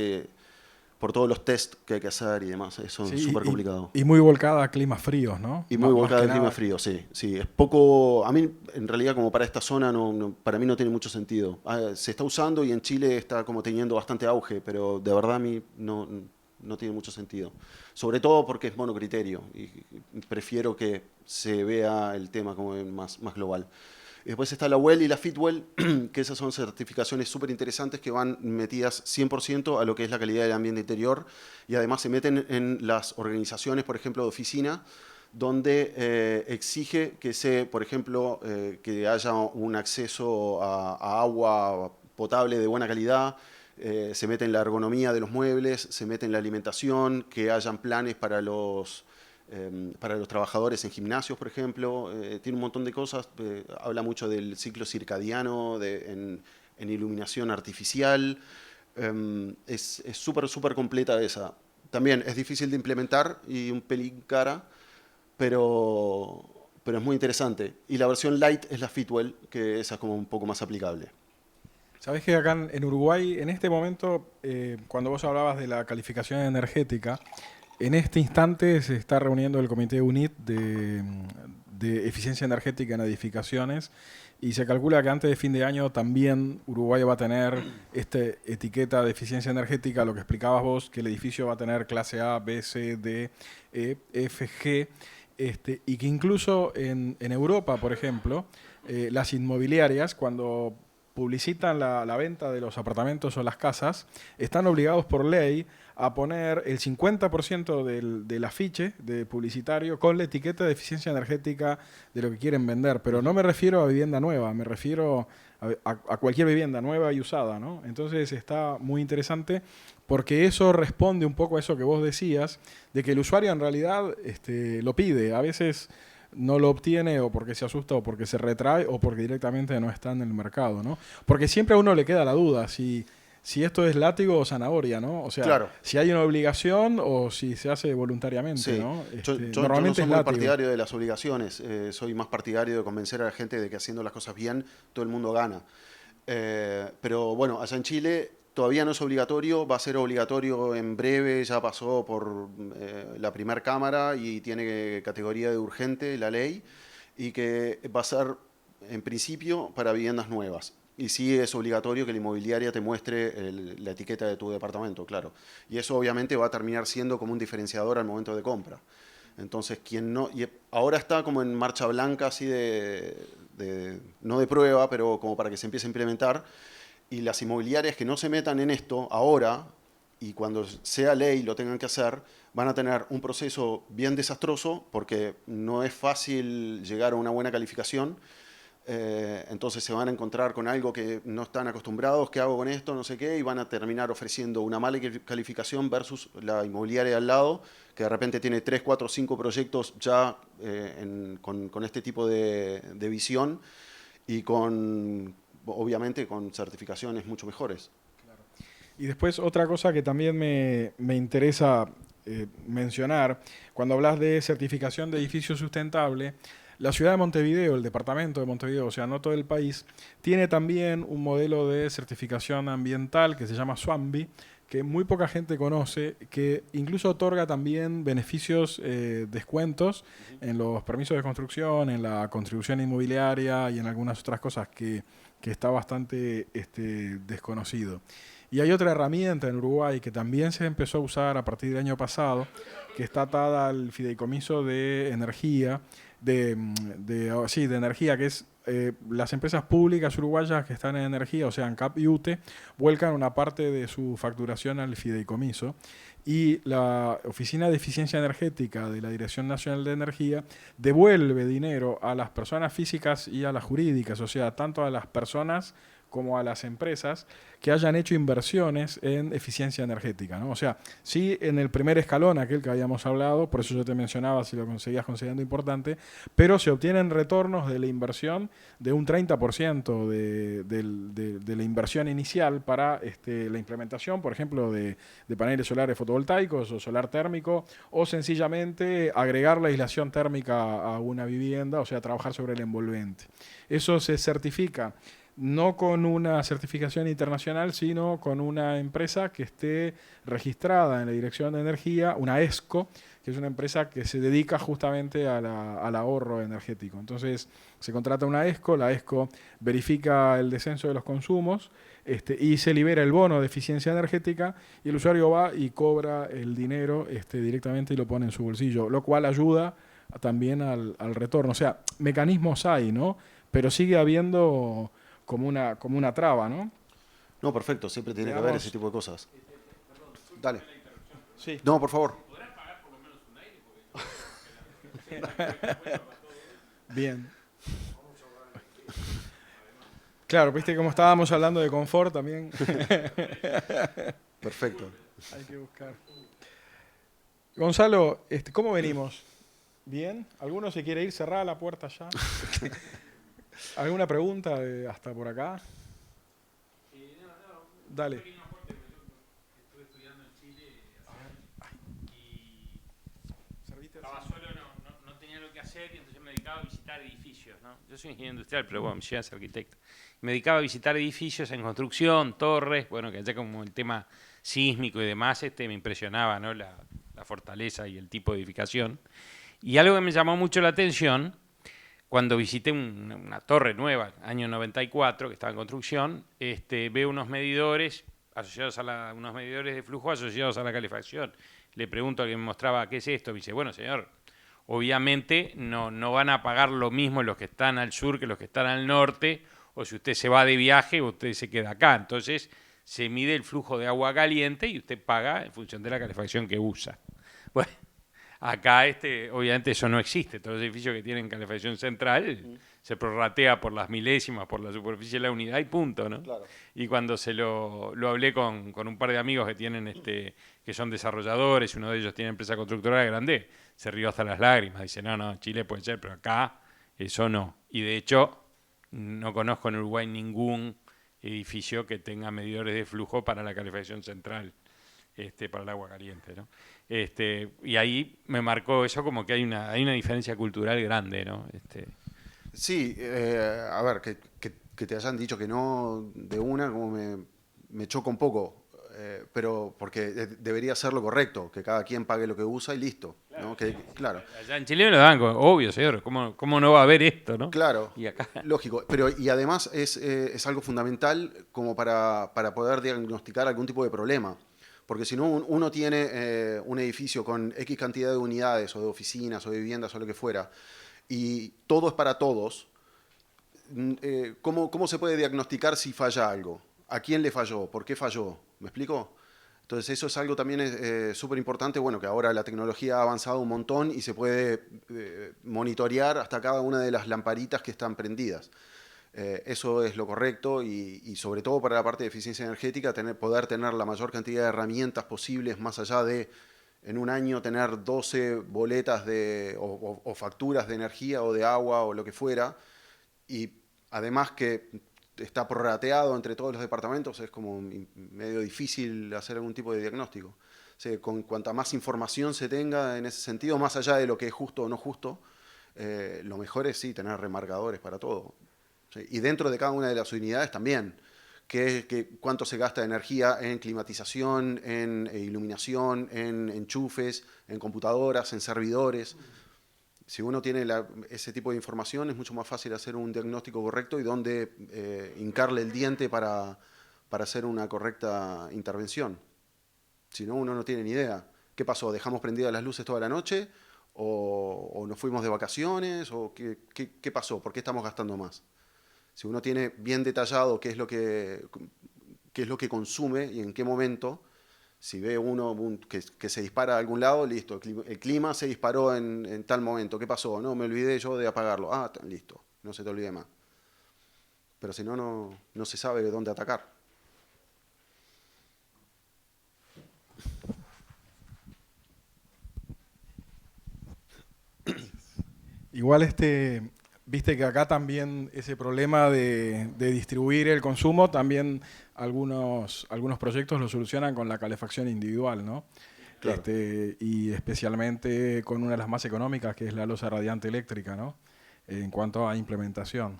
[SPEAKER 2] por todos los test que hay que hacer y demás, eso
[SPEAKER 1] Sí,
[SPEAKER 2] es súper complicado.
[SPEAKER 1] y muy volcada a climas fríos, ¿no?
[SPEAKER 2] Y muy volcada
[SPEAKER 1] que
[SPEAKER 2] al clima
[SPEAKER 1] nada.
[SPEAKER 2] frío, sí, sí. Es poco, a mí en realidad como para esta zona para mí no tiene mucho sentido. Se está usando y en Chile está como teniendo bastante auge, pero de verdad a mí no tiene mucho sentido. Sobre todo porque es monocriterio y prefiero que se vea el tema como más global. Y después está la WELL y la Fitwel, que esas son certificaciones súper interesantes que van metidas 100% a lo que es la calidad del ambiente interior, y además se meten en las organizaciones, por ejemplo, de oficina, donde exige que por ejemplo, que haya un acceso a agua potable de buena calidad, se mete en la ergonomía de los muebles, se mete en la alimentación, que hayan planes para los trabajadores en gimnasios, por ejemplo. Tiene un montón de cosas. Habla mucho del ciclo circadiano en iluminación artificial. Es súper completa esa. También es difícil de implementar y un pelín cara, pero es muy interesante. Y la versión light es la Fitwel, que esa es como un poco más aplicable.
[SPEAKER 1] Sabés que acá en Uruguay, en este momento, cuando vos hablabas de la calificación energética, en este instante se está reuniendo el Comité UNIT de Eficiencia Energética en Edificaciones, y se calcula que antes de fin de año también Uruguay va a tener esta etiqueta de eficiencia energética, lo que explicabas vos, que el edificio va a tener clase A, B, C, D, E, F, G, y que incluso en Europa, por ejemplo, las inmobiliarias, cuando publicitan la venta de los apartamentos o las casas, están obligados por ley a poner el 50% del afiche de publicitario con la etiqueta de eficiencia energética de lo que quieren vender. Pero no me refiero a vivienda nueva, me refiero a cualquier vivienda nueva y usada, ¿no? Entonces está muy interesante porque eso responde un poco a eso que vos decías, de que el usuario en realidad lo pide. A veces no lo obtiene o porque se asusta o porque se retrae o porque directamente no está en el mercado, ¿no? Porque siempre a uno le queda la duda si si esto es látigo o zanahoria, ¿no? O sea,
[SPEAKER 2] Claro.
[SPEAKER 1] si hay una obligación o si se hace voluntariamente,
[SPEAKER 2] Sí.
[SPEAKER 1] ¿no?
[SPEAKER 2] Yo
[SPEAKER 1] Normalmente
[SPEAKER 2] no soy
[SPEAKER 1] es
[SPEAKER 2] muy
[SPEAKER 1] látigo.
[SPEAKER 2] partidario de las obligaciones, soy más partidario de convencer a la gente de que haciendo las cosas bien todo el mundo gana. Pero bueno, allá en Chile todavía no es obligatorio, va a ser obligatorio en breve, ya pasó por la primera cámara y tiene categoría de urgente la ley, y que va a ser en principio para viviendas nuevas. Y sí es obligatorio que la inmobiliaria te muestre la etiqueta de tu departamento, claro. Y eso obviamente va a terminar siendo como un diferenciador al momento de compra. Entonces, quien no, y ahora está como en marcha blanca, así no de prueba, pero como para que se empiece a implementar. Y las inmobiliarias que no se metan en esto ahora, y cuando sea ley lo tengan que hacer, van a tener un proceso bien desastroso, porque no es fácil llegar a una buena calificación. Entonces se van a encontrar con algo que no están acostumbrados, ¿qué hago con esto? No sé qué, y van a terminar ofreciendo una mala calificación versus la inmobiliaria de al lado, que de repente tiene 3, 4, 5 proyectos ya con este tipo de visión y obviamente con certificaciones mucho mejores.
[SPEAKER 1] Y después otra cosa que también me interesa mencionar, cuando hablas de certificación de edificio sustentable, la ciudad de Montevideo, el departamento de Montevideo, o sea, no todo el país, tiene también un modelo de certificación ambiental que se llama SWAMBI, que muy poca gente conoce, que incluso otorga también beneficios, descuentos en los permisos de construcción, en la contribución inmobiliaria y en algunas otras cosas que está bastante desconocido. Y hay otra herramienta en Uruguay que también se empezó a usar a partir del año pasado, que está atada al fideicomiso de energía, de energía, que es las empresas públicas uruguayas que están en energía, o sea, ANCAP y UTE, vuelcan una parte de su facturación al fideicomiso. Y la Oficina de Eficiencia Energética de la Dirección Nacional de Energía devuelve dinero a las personas físicas y a las jurídicas, o sea, tanto a las personas como a las empresas que hayan hecho inversiones en eficiencia energética, ¿no? O sea, sí en el primer escalón, aquel que habíamos hablado, por eso yo te mencionaba si lo seguías considerando importante, pero se obtienen retornos de la inversión de un 30% de la inversión inicial para la implementación, por ejemplo, de paneles solares fotovoltaicos o solar térmico, o sencillamente agregar la aislación térmica a una vivienda, o sea, trabajar sobre el envolvente. Eso se certifica no con una certificación internacional, sino con una empresa que esté registrada en la Dirección de Energía, una ESCO, que es una empresa que se dedica justamente al ahorro energético. Entonces, se contrata una ESCO, la ESCO verifica el descenso de los consumos y se libera el bono de eficiencia energética y el usuario va y cobra el dinero directamente y lo pone en su bolsillo, lo cual ayuda también al retorno. O sea, mecanismos hay, ¿no? Pero sigue habiendo como una traba, ¿no?
[SPEAKER 2] No, perfecto, siempre tiene que haber ese tipo de cosas. Dale.
[SPEAKER 1] Sí.
[SPEAKER 2] No, por favor.
[SPEAKER 1] Bien. Claro, viste como estábamos hablando de confort también.
[SPEAKER 2] Perfecto.
[SPEAKER 1] Hay que buscar. Gonzalo, ¿cómo venimos? ¿Bien? ¿Alguno se quiere ir? Cerrada la puerta ya. ¿Alguna pregunta hasta por acá? Dale.
[SPEAKER 4] Estuve estudiando en Chile y estaba solo, no tenía lo que hacer y entonces me dedicaba a visitar edificios, ¿no? Yo soy ingeniero industrial, pero bueno, mi ciudad es arquitecto. Me dedicaba a visitar edificios en construcción, torres, bueno, que allá como el tema sísmico y demás, me impresionaba, ¿no? La fortaleza y el tipo de edificación. Y algo que me llamó mucho la atención, cuando visité una torre nueva, año 94, que estaba en construcción, veo unos medidores asociados unos medidores de flujo asociados a la calefacción. Le pregunto al que me mostraba qué es esto, me dice, bueno, señor, obviamente no van a pagar lo mismo los que están al sur que los que están al norte, o si usted se va de viaje, usted se queda acá. Entonces se mide el flujo de agua caliente y usted paga en función de la calefacción que usa. Bueno, acá obviamente eso no existe. Todos los edificios que tienen calefacción central se prorratea por las milésimas, por la superficie de la unidad y punto, ¿no?
[SPEAKER 2] Claro.
[SPEAKER 4] Y cuando se lo hablé con un par de amigos que tienen que son desarrolladores, uno de ellos tiene empresa constructora grande, se rió hasta las lágrimas. Dice, no, Chile puede ser, pero acá eso no. Y de hecho, no conozco en Uruguay ningún edificio que tenga medidores de flujo para la calefacción central, para el agua caliente, ¿no? Y ahí me marcó eso como que hay una diferencia cultural grande, ¿no?
[SPEAKER 2] Sí, a ver, que te hayan dicho que no de una, como me choca un poco, pero porque debería ser lo correcto, que cada quien pague lo que usa y listo, ¿no? Claro,
[SPEAKER 4] Allá en Chile me lo dan, obvio, señor, ¿cómo no va a haber esto, no?
[SPEAKER 2] claro,
[SPEAKER 4] Y acá.
[SPEAKER 2] lógico, pero y además es algo fundamental como para poder diagnosticar algún tipo de problema. Porque si no, uno tiene un edificio con X cantidad de unidades o de oficinas o de viviendas o lo que fuera, y todo es para todos, ¿cómo se puede diagnosticar si falla algo? ¿A quién le falló? ¿Por qué falló? ¿Me explico? Entonces eso es algo también súper importante, bueno, que ahora la tecnología ha avanzado un montón y se puede monitorear hasta cada una de las lamparitas que están prendidas. Eso es lo correcto y sobre todo para la parte de eficiencia energética, poder tener la mayor cantidad de herramientas posibles más allá de en un año tener 12 boletas o facturas de energía o de agua o lo que fuera, y además que está prorrateado entre todos los departamentos, es como medio difícil hacer algún tipo de diagnóstico. O sea, con cuanta más información se tenga en ese sentido, más allá de lo que es justo o no justo, lo mejor es sí tener remarcadores para todo. ¿Sí? Y dentro de cada una de las unidades también, cuánto se gasta de energía en climatización, en iluminación, en enchufes, en computadoras, en servidores. Si uno tiene ese tipo de información, es mucho más fácil hacer un diagnóstico correcto y dónde hincarle el diente para hacer una correcta intervención. Si no, uno no tiene ni idea. ¿Qué pasó? ¿Dejamos prendidas las luces toda la noche? ¿O nos fuimos de vacaciones? ¿O qué pasó? ¿Por qué estamos gastando más? Si uno tiene bien detallado qué es lo que consume y en qué momento, si ve uno que se dispara a algún lado, listo, el clima se disparó en tal momento, ¿qué pasó? No, me olvidé yo de apagarlo. Ah, listo, no se te olvide más. Pero si no, no se sabe de dónde atacar.
[SPEAKER 1] Igual viste que acá también ese problema de distribuir el consumo, también algunos proyectos lo solucionan con la calefacción individual, ¿no?
[SPEAKER 2] Claro.
[SPEAKER 1] Y especialmente con una de las más económicas, que es la losa radiante eléctrica, ¿no? En cuanto a implementación,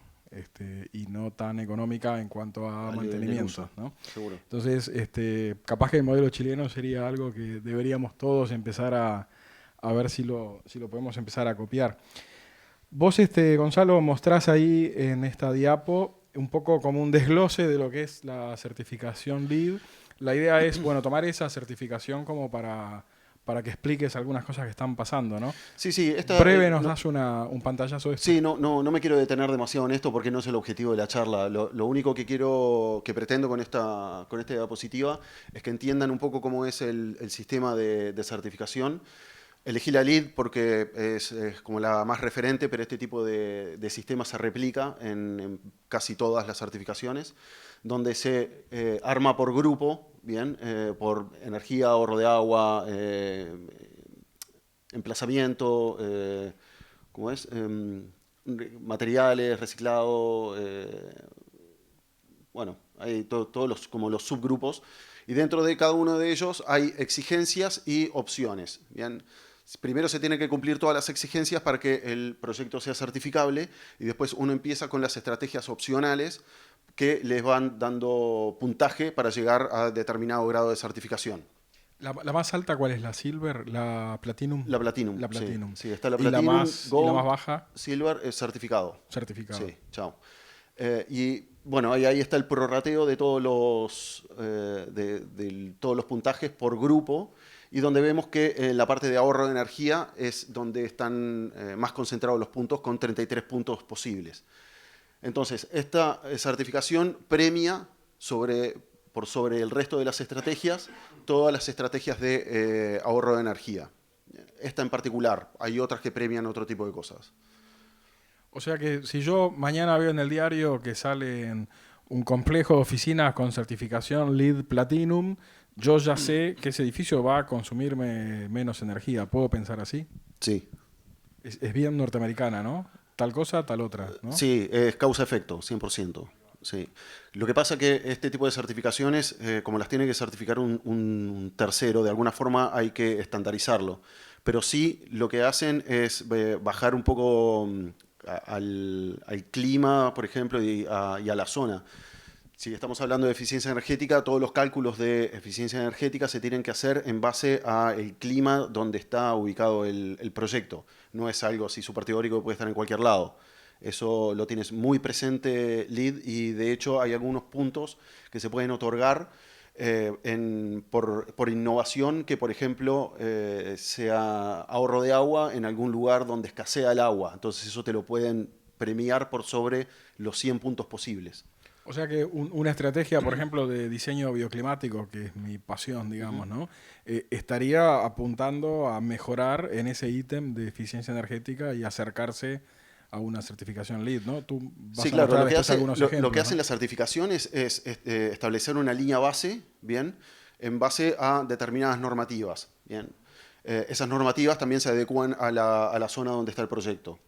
[SPEAKER 1] y no tan económica en cuanto a mantenimiento, ¿no?
[SPEAKER 2] Seguro.
[SPEAKER 1] Entonces, capaz que el modelo chileno sería algo que deberíamos todos empezar a ver si lo podemos empezar a copiar. Vos, Gonzalo, mostrás ahí en esta diapo un poco como un desglose de lo que es la certificación LEED. La idea es, bueno, tomar esa certificación como para que expliques algunas cosas que están pasando, ¿no?
[SPEAKER 2] Sí, sí.
[SPEAKER 1] Breve nos das un pantallazo de esto.
[SPEAKER 2] Sí, no me quiero detener demasiado en esto porque no es el objetivo de la charla. Lo único que pretendo con esta diapositiva es que entiendan un poco cómo es el sistema de certificación. Elegí la LEED porque es como la más referente, pero este tipo de sistema se replica en casi todas las certificaciones, donde se arma por grupo, bien, por energía, ahorro de agua, emplazamiento, ¿cómo es? Materiales, reciclado, bueno, hay todos como los subgrupos, y dentro de cada uno de ellos hay exigencias y opciones, bien. Primero se tienen que cumplir todas las exigencias para que el proyecto sea certificable y después uno empieza con las estrategias opcionales que les van dando puntaje para llegar a determinado grado de certificación.
[SPEAKER 1] ¿La más alta cuál es? ¿La Silver? ¿La Platinum?
[SPEAKER 2] La Platinum.
[SPEAKER 1] La Platinum.
[SPEAKER 2] Sí, está la
[SPEAKER 1] ¿Y la
[SPEAKER 2] Platinum,
[SPEAKER 1] más
[SPEAKER 2] Gold,
[SPEAKER 1] baja?
[SPEAKER 2] Silver, es certificado.
[SPEAKER 1] Certificado.
[SPEAKER 2] Sí, chao. Y bueno, ahí está el prorrateo de todos todos los puntajes por grupo, y donde vemos que en la parte de ahorro de energía es donde están más concentrados los puntos, con 33 puntos posibles. Entonces, esta certificación premia por sobre el resto de las estrategias, todas las estrategias de ahorro de energía. Esta en particular, hay otras que premian otro tipo de cosas.
[SPEAKER 1] O sea que si yo mañana veo en el diario que sale un complejo de oficinas con certificación LEED Platinum, yo ya sé que ese edificio va a consumirme menos energía. ¿Puedo pensar así?
[SPEAKER 2] Sí.
[SPEAKER 1] Es bien norteamericana, ¿no? Tal cosa, tal otra, ¿no?
[SPEAKER 2] Sí, es causa-efecto, 100%. Sí. Lo que pasa que este tipo de certificaciones, como las tiene que certificar un tercero, de alguna forma hay que estandarizarlo. Pero sí lo que hacen es bajar un poco al clima, por ejemplo, y a la zona. Si estamos hablando de eficiencia energética, todos los cálculos de eficiencia energética se tienen que hacer en base al clima donde está ubicado el proyecto. No es algo así súper teórico que puede estar en cualquier lado. Eso lo tienes muy presente, LEED, y de hecho hay algunos puntos que se pueden otorgar por innovación que, por ejemplo, sea ahorro de agua en algún lugar donde escasea el agua. Entonces eso te lo pueden premiar por sobre los 100 puntos posibles.
[SPEAKER 1] O sea que una estrategia, por ejemplo, de diseño bioclimático, que es mi pasión, digamos, ¿no? Estaría apuntando a mejorar en ese ítem de eficiencia energética y acercarse a una certificación LEED, ¿no? Tú vas
[SPEAKER 2] Sí,
[SPEAKER 1] a
[SPEAKER 2] claro,
[SPEAKER 1] mostrar
[SPEAKER 2] lo que,
[SPEAKER 1] después
[SPEAKER 2] hace,
[SPEAKER 1] algunos
[SPEAKER 2] lo
[SPEAKER 1] ejemplos,
[SPEAKER 2] que hacen
[SPEAKER 1] ¿no?
[SPEAKER 2] las certificaciones es establecer una línea base, ¿bien? En base a determinadas normativas, ¿bien? Esas normativas también se adecúan a la zona donde está el proyecto.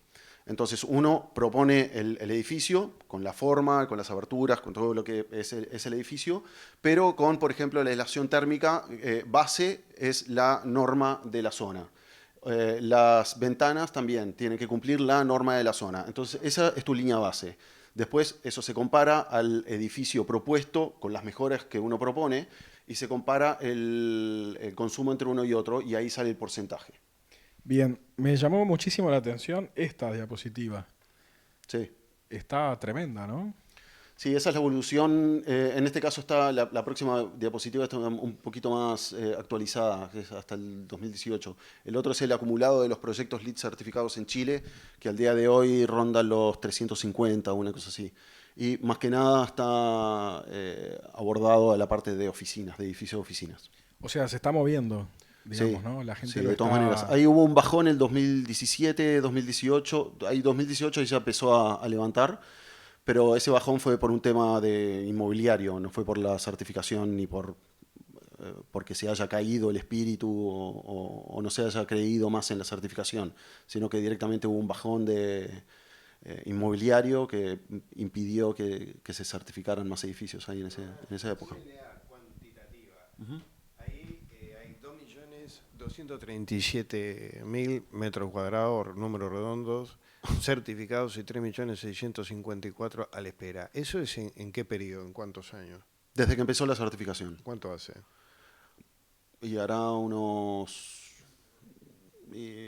[SPEAKER 2] Entonces uno propone el edificio con la forma, con las aberturas, con todo lo que es el edificio, pero con, por ejemplo, la aislación térmica base es la norma de la zona. Las ventanas también tienen que cumplir la norma de la zona. Entonces esa es tu línea base. Después eso se compara al edificio propuesto con las mejoras que uno propone y se compara el consumo entre uno y otro y ahí sale el porcentaje.
[SPEAKER 1] Bien, me llamó muchísimo la atención esta diapositiva.
[SPEAKER 2] Sí.
[SPEAKER 1] Está tremenda, ¿no?
[SPEAKER 2] Sí, esa es la evolución. En este caso está la próxima diapositiva está un poquito más actualizada, que es hasta el 2018. El otro es el acumulado de los proyectos LEED certificados en Chile, que al día de hoy rondan los 350, una cosa así. Y más que nada está abordado a la parte de oficinas, de edificios de oficinas.
[SPEAKER 1] O sea, se está moviendo,
[SPEAKER 2] Sí,
[SPEAKER 1] digamos, ¿no? La gente
[SPEAKER 2] sí,
[SPEAKER 1] lo
[SPEAKER 2] de todas maneras.
[SPEAKER 1] está...
[SPEAKER 2] Ahí hubo un bajón en el 2017, 2018. Ahí 2018 ya empezó a levantar. Pero ese bajón fue por un tema de inmobiliario, no fue por la certificación ni porque se haya caído el espíritu o no se haya creído más en la certificación, sino que directamente hubo un bajón de inmobiliario que impidió que se certificaran más edificios ahí en esa época.
[SPEAKER 3] Cuantitativa. Ahí hay 2.237.000 metros cuadrados, números redondos, certificados y 3.654.000 a la espera. ¿Eso es en qué periodo? ¿En cuántos años?
[SPEAKER 2] Desde que empezó la certificación.
[SPEAKER 3] ¿Cuánto hace?
[SPEAKER 2] Y hará unos...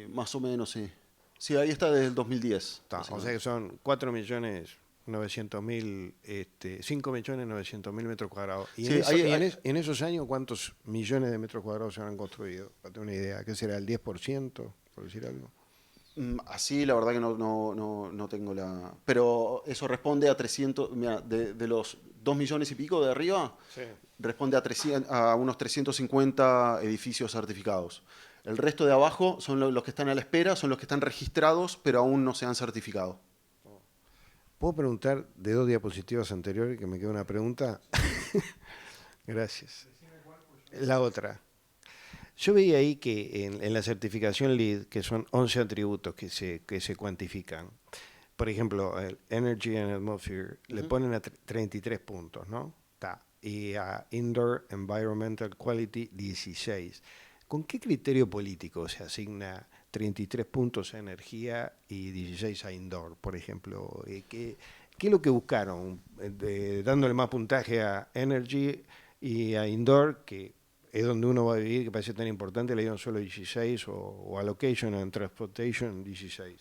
[SPEAKER 2] más o menos, sí. Sí, ahí está desde el 2010.
[SPEAKER 3] O sea que son 4.900.000, 5.900.000 metros cuadrados. Y
[SPEAKER 2] Sí,
[SPEAKER 3] en esos años, ¿cuántos millones de metros cuadrados se han construido? Para tener una idea, ¿qué será el 10%, por decir algo?
[SPEAKER 2] Así, la verdad que no tengo la... Pero eso responde a 300... Mira, de los 2 millones y pico de arriba,
[SPEAKER 3] Sí.
[SPEAKER 2] responde a unos 350 edificios certificados. El resto de abajo son los que están a la espera, son los que están registrados, pero aún no se han certificado.
[SPEAKER 3] ¿Puedo preguntar de 2 diapositivas anteriores, que me queda una pregunta? Gracias. La otra. Yo veía ahí que en la certificación LEED, que son 11 atributos que se cuantifican, por ejemplo, el Energy and Atmosphere, le ponen a 33 puntos, ¿no? Y a Indoor Environmental Quality 16. ¿Con qué criterio político se asigna 33 puntos a energía y 16 a indoor, por ejemplo? ¿Qué es lo que buscaron? Dándole más puntaje a energy y a indoor, que es donde uno va a vivir, que parece tan importante, le dieron solo 16, o allocation and transportation 16.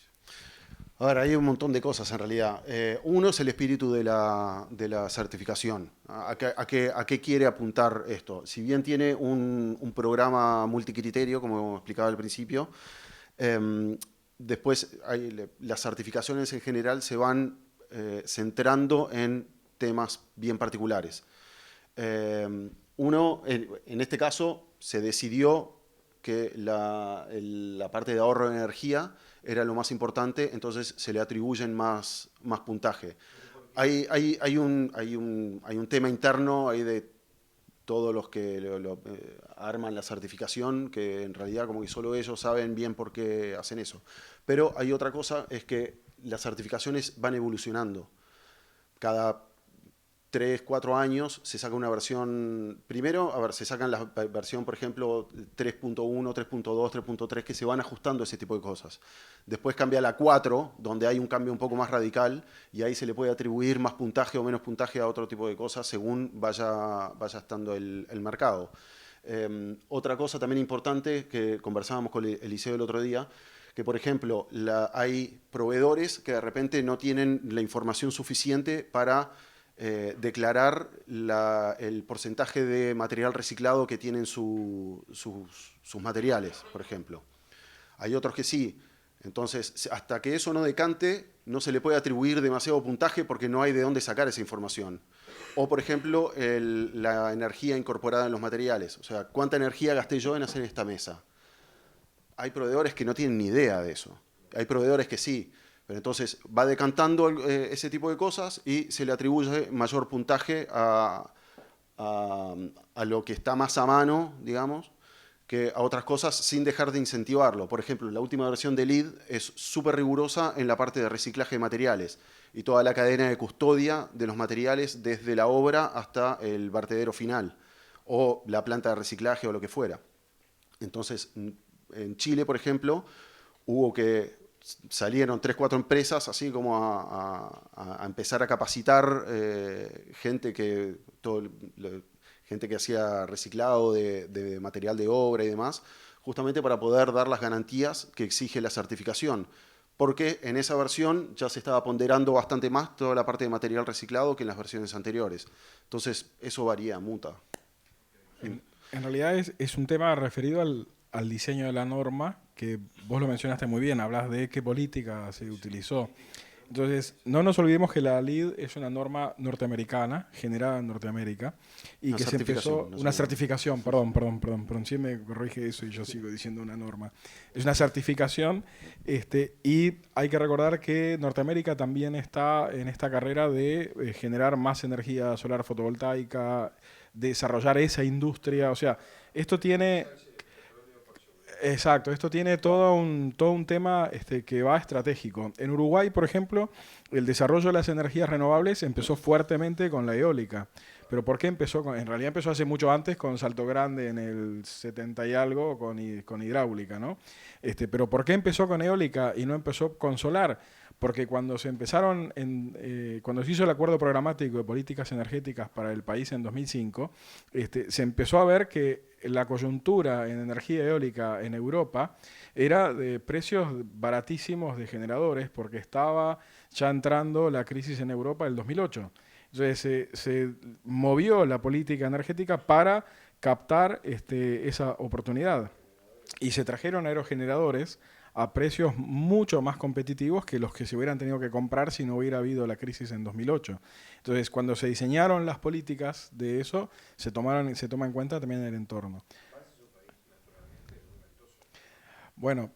[SPEAKER 2] Ahora, hay un montón de cosas en realidad. Uno es el espíritu de la certificación. ¿A qué quiere apuntar esto? Si bien tiene un programa multicriterio, como explicaba al principio, después las certificaciones en general se van centrando en temas bien particulares. Uno, en este caso, se decidió que la parte de ahorro de energía era lo más importante, entonces se le atribuyen más puntaje. Hay un tema interno ahí de todos los que arman la certificación, que en realidad como que solo ellos saben bien por qué hacen eso. Pero hay otra cosa, es que las certificaciones van evolucionando. Cada 3, 4 años se saca una versión, primero, a ver, se sacan la versión, por ejemplo, 3.1, 3.2, 3.3, que se van ajustando ese tipo de cosas. Después cambia a la 4, donde hay un cambio un poco más radical, y ahí se le puede atribuir más puntaje o menos puntaje a otro tipo de cosas según vaya estando el mercado. Otra cosa también importante que conversábamos con Eliseo el otro día, que por ejemplo hay proveedores que de repente no tienen la información suficiente para declarar el porcentaje de material reciclado que tienen sus materiales, por ejemplo. Hay otros que sí. Entonces, hasta que eso no decante, no se le puede atribuir demasiado puntaje porque no hay de dónde sacar esa información. O, por ejemplo, la energía incorporada en los materiales. O sea, ¿cuánta energía gasté yo en hacer esta mesa? Hay proveedores que no tienen ni idea de eso. Hay proveedores que sí. Pero entonces va decantando ese tipo de cosas y se le atribuye mayor puntaje a lo que está más a mano, digamos, que a otras cosas sin dejar de incentivarlo. Por ejemplo, la última versión de LEED es súper rigurosa en la parte de reciclaje de materiales y toda la cadena de custodia de los materiales desde la obra hasta el vertedero final o la planta de reciclaje o lo que fuera. Entonces, en Chile, por ejemplo, salieron 3, 4 empresas así como a empezar a capacitar gente que hacía reciclado de material de obra y demás, justamente para poder dar las garantías que exige la certificación. Porque en esa versión ya se estaba ponderando bastante más toda la parte de material reciclado que en las versiones anteriores. Entonces, eso varía, muta.
[SPEAKER 1] En realidad es un tema referido al diseño de la norma, que vos lo mencionaste muy bien, hablas de qué política se utilizó. Entonces, no nos olvidemos que la LEED es una norma norteamericana, generada en Norteamérica, y que se empezó... Una certificación, perdón, sí me corrige eso y yo sigo diciendo una norma. Es una certificación, y hay que recordar que Norteamérica también está en esta carrera de generar más energía solar fotovoltaica, desarrollar esa industria, o sea, esto tiene... Exacto, esto tiene todo un tema que va estratégico. En Uruguay, por ejemplo, el desarrollo de las energías renovables empezó fuertemente con la eólica. ¿Pero por qué empezó? En realidad empezó hace mucho antes con Salto Grande en el 70 y algo, con hidráulica, ¿no? Pero ¿por qué empezó con eólica y no empezó con solar? Porque cuando se cuando se hizo el acuerdo programático de políticas energéticas para el país en 2005, se empezó a ver que la coyuntura en energía eólica en Europa era de precios baratísimos de generadores, porque estaba ya entrando la crisis en Europa del 2008. Entonces se movió la política energética para captar esa oportunidad. Y se trajeron aerogeneradores a precios mucho más competitivos que los que se hubieran tenido que comprar si no hubiera habido la crisis en 2008. Entonces, cuando se diseñaron las políticas de eso, se toma en cuenta también el entorno. Bueno,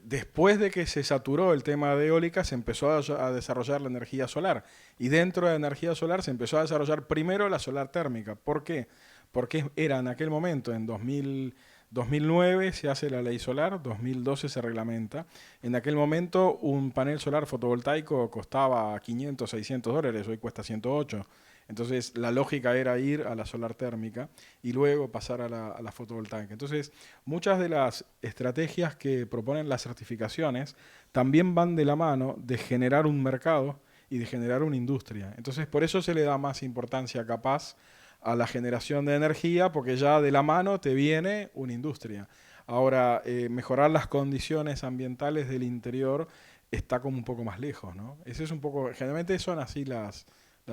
[SPEAKER 1] después de que se saturó el tema de eólica, se empezó a desarrollar la energía solar. Y dentro de la energía solar se empezó a desarrollar primero la solar térmica. ¿Por qué? Porque era en aquel momento, en 2009 se hace la ley solar, 2012 se reglamenta. En aquel momento un panel solar fotovoltaico costaba $500, $600, hoy cuesta 108. Entonces la lógica era ir a la solar térmica y luego pasar a la fotovoltaica. Entonces muchas de las estrategias que proponen las certificaciones también van de la mano de generar un mercado y de generar una industria. Entonces por eso se le da más importancia capaz a la generación de energía, porque ya de la mano te viene una industria. Ahora, mejorar las condiciones ambientales del interior está como un poco más lejos, ¿no? Ese es un poco, generalmente son así las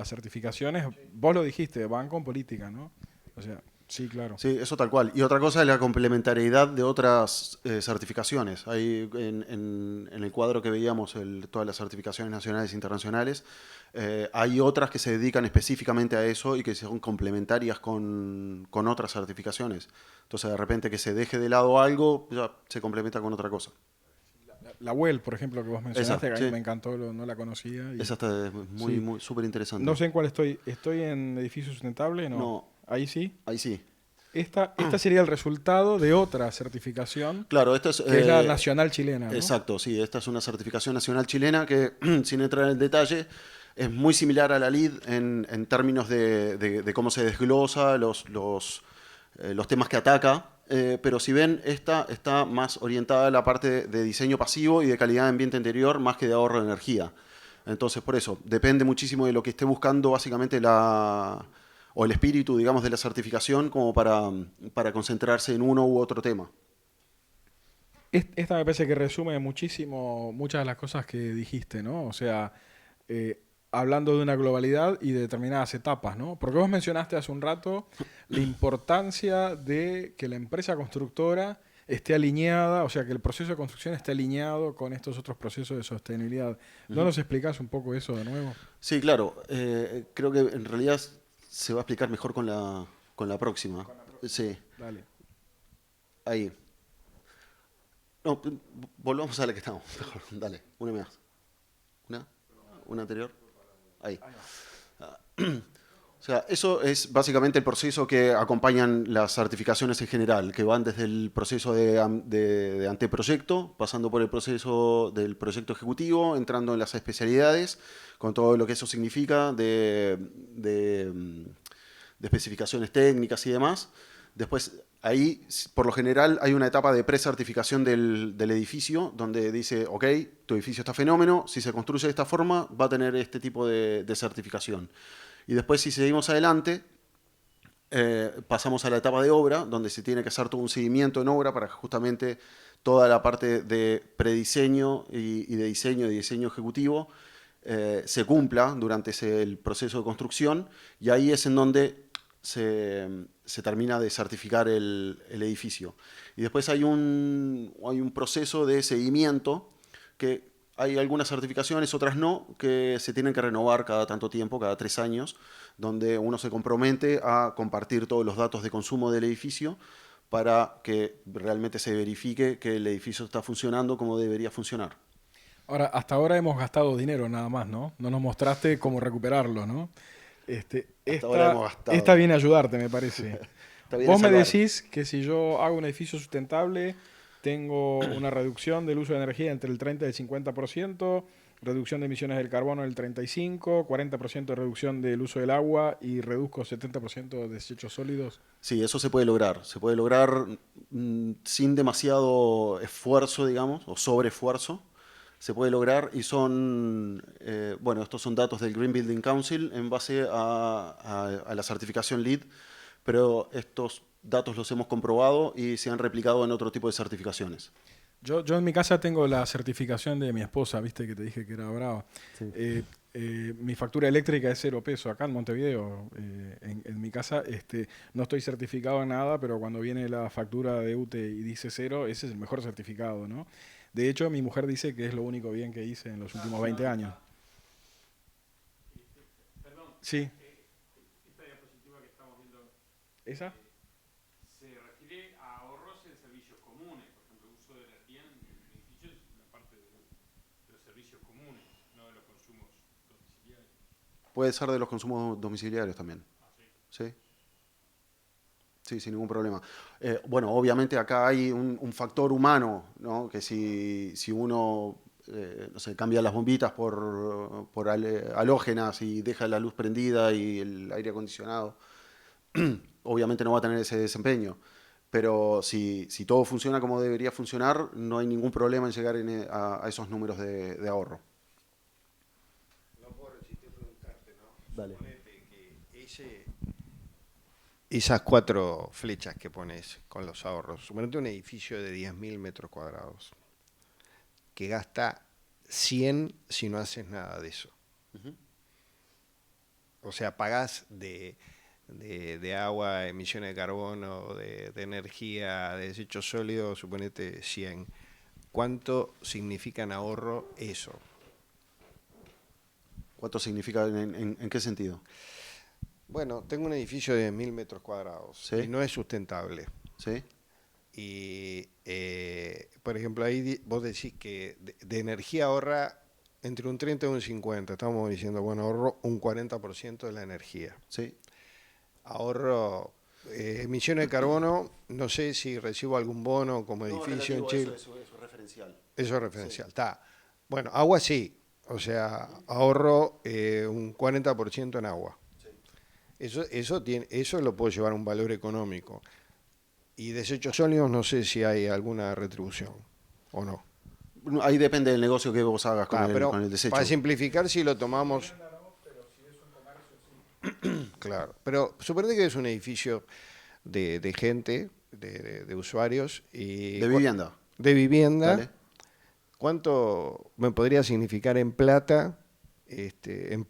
[SPEAKER 1] certificaciones. Vos lo dijiste, van con política, ¿no? O sea, sí, claro.
[SPEAKER 2] Sí, eso tal cual. Y otra cosa es la complementariedad de otras certificaciones. Hay en el cuadro que veíamos, todas las certificaciones nacionales e internacionales, hay otras que se dedican específicamente a eso y que son complementarias con otras certificaciones. Entonces, de repente que se deje de lado algo, ya se complementa con otra cosa.
[SPEAKER 1] La WEL, por ejemplo, que vos mencionaste,
[SPEAKER 2] Esa,
[SPEAKER 1] que a mí
[SPEAKER 2] sí.
[SPEAKER 1] me encantó, no la conocía.
[SPEAKER 2] Esa está muy súper interesante.
[SPEAKER 1] No sé en cuál estoy. ¿Estoy en edificio sustentable?
[SPEAKER 2] No.
[SPEAKER 1] ¿Ahí sí?
[SPEAKER 2] Ahí sí.
[SPEAKER 1] Esta sería el resultado de otra certificación,
[SPEAKER 2] Claro, esta es,
[SPEAKER 1] que es la nacional chilena, ¿no?
[SPEAKER 2] Exacto, sí. Esta es una certificación nacional chilena que, sin entrar en el detalle, Es muy similar a la LEED en términos de cómo se desglosa los temas que ataca, pero si ven, esta está más orientada a la parte de diseño pasivo y de calidad de ambiente interior más que de ahorro de energía. Entonces, por eso, depende muchísimo de lo que esté buscando básicamente o el espíritu, digamos, de la certificación como para concentrarse en uno u otro tema.
[SPEAKER 1] Esta me parece que resume muchísimo muchas de las cosas que dijiste, ¿no? O sea, hablando de una globalidad y de determinadas etapas, ¿no? Porque vos mencionaste hace un rato la importancia de que la empresa constructora esté alineada, o sea, que el proceso de construcción esté alineado con estos otros procesos de sostenibilidad. ¿No nos explicás un poco eso de nuevo?
[SPEAKER 2] Sí, claro. Creo que en realidad se va a explicar mejor con la próxima. Sí,
[SPEAKER 1] Dale.
[SPEAKER 2] ahí. No, volvamos a la que estamos. Mejor. Dale, una más. ¿Una anterior? Ahí. O sea, eso es básicamente el proceso que acompañan las certificaciones en general, que van desde el proceso de anteproyecto, pasando por el proceso del proyecto ejecutivo, entrando en las especialidades, con todo lo que eso significa de especificaciones técnicas y demás. Después, ahí, por lo general, hay una etapa de precertificación del edificio, donde dice, ok, tu edificio está fenómeno, si se construye de esta forma, va a tener este tipo de certificación. Y después, si seguimos adelante, pasamos a la etapa de obra, donde se tiene que hacer todo un seguimiento en obra para que justamente toda la parte de prediseño y de diseño ejecutivo se cumpla durante el proceso de construcción, y ahí es en donde se termina de certificar el edificio. Y después hay un proceso de seguimiento que hay algunas certificaciones, otras no, que se tienen que renovar cada tanto tiempo, cada 3 años, donde uno se compromete a compartir todos los datos de consumo del edificio para que realmente se verifique que el edificio está funcionando como debería funcionar.
[SPEAKER 1] Ahora, hasta ahora hemos gastado dinero nada más, ¿no? No nos mostraste cómo recuperarlo, ¿no?
[SPEAKER 2] Hasta ahora hemos gastado.
[SPEAKER 1] Esta viene a ayudarte, me parece.
[SPEAKER 2] Está bien
[SPEAKER 1] Vos me
[SPEAKER 2] salvar.
[SPEAKER 1] decís que si yo hago un edificio sustentable, tengo una reducción del uso de energía entre el 30 y el 50%, reducción de emisiones del carbono del 35%, 40% de reducción del uso del agua y reduzco 70% de desechos sólidos.
[SPEAKER 2] Sí, eso se puede lograr. Se puede lograr sin demasiado esfuerzo, digamos, o sobreesfuerzo. Se puede lograr y son, bueno, estos son datos del Green Building Council en base a la certificación LEED, pero estos datos los hemos comprobado y se han replicado en otro tipo de certificaciones.
[SPEAKER 1] Yo en mi casa tengo la certificación de mi esposa, viste que te dije que era brava.
[SPEAKER 2] Sí.
[SPEAKER 1] Mi factura eléctrica es 0 pesos acá en Montevideo. En mi casa no estoy certificado en nada, pero cuando viene la factura de UTE y dice 0, ese es el mejor certificado, ¿no? De hecho, mi mujer dice que es lo único bien que hice en los últimos 20 años.
[SPEAKER 4] Perdón,
[SPEAKER 1] Sí.
[SPEAKER 4] esta diapositiva que estamos viendo
[SPEAKER 1] ¿Esa?
[SPEAKER 4] se refiere a ahorros en servicios comunes, por ejemplo, el uso de energía en edificios, la parte de los servicios comunes, no de los consumos domiciliarios.
[SPEAKER 2] Puede ser de los consumos domiciliarios también. ¿Sí? Sí, sin ningún problema. Bueno, obviamente acá hay un factor humano, ¿no? Que si uno no sé, cambia las bombitas por halógenas y deja la luz prendida y el aire acondicionado, obviamente no va a tener ese desempeño. Pero si todo funciona como debería funcionar, no hay ningún problema en llegar a esos números de ahorro.
[SPEAKER 3] No puedo resistir preguntarte, ¿no?
[SPEAKER 2] Dale.
[SPEAKER 3] Suponete que esas 4 flechas que pones con los ahorros, suponete un edificio de 10.000 metros cuadrados, que gasta 100 si no haces nada de eso.
[SPEAKER 2] Uh-huh.
[SPEAKER 3] O sea, pagás de agua, emisiones de carbono, de energía, de desechos sólidos, suponete 100. ¿Cuánto significa en ahorro eso?
[SPEAKER 2] ¿Cuánto significa? ¿En qué sentido?
[SPEAKER 3] Bueno, tengo un edificio de 10.000 metros cuadrados
[SPEAKER 2] ¿Sí?
[SPEAKER 3] y no es sustentable.
[SPEAKER 2] ¿Sí?
[SPEAKER 3] Y, por ejemplo, ahí vos decís que de energía ahorra entre un 30 y un 50. Estamos diciendo, bueno, ahorro un 40% de la energía.
[SPEAKER 2] ¿Sí?
[SPEAKER 3] Ahorro emisiones de carbono, no sé si recibo algún bono como edificio en Chile.
[SPEAKER 2] Eso es referencial.
[SPEAKER 3] Eso es referencial, está. Bueno, agua sí. O sea, ahorro un 40% en agua. Eso lo puedo llevar a un valor económico. Y desechos sólidos no sé si hay alguna retribución o no.
[SPEAKER 2] Ahí depende del negocio que vos hagas
[SPEAKER 3] Pero
[SPEAKER 2] con el desecho.
[SPEAKER 3] para simplificar, si lo tomamos... Claro, pero suponete que es un edificio de gente, de usuarios y
[SPEAKER 2] De vivienda.
[SPEAKER 3] de vivienda.
[SPEAKER 2] Dale.
[SPEAKER 3] ¿Cuánto me podría significar en plata, en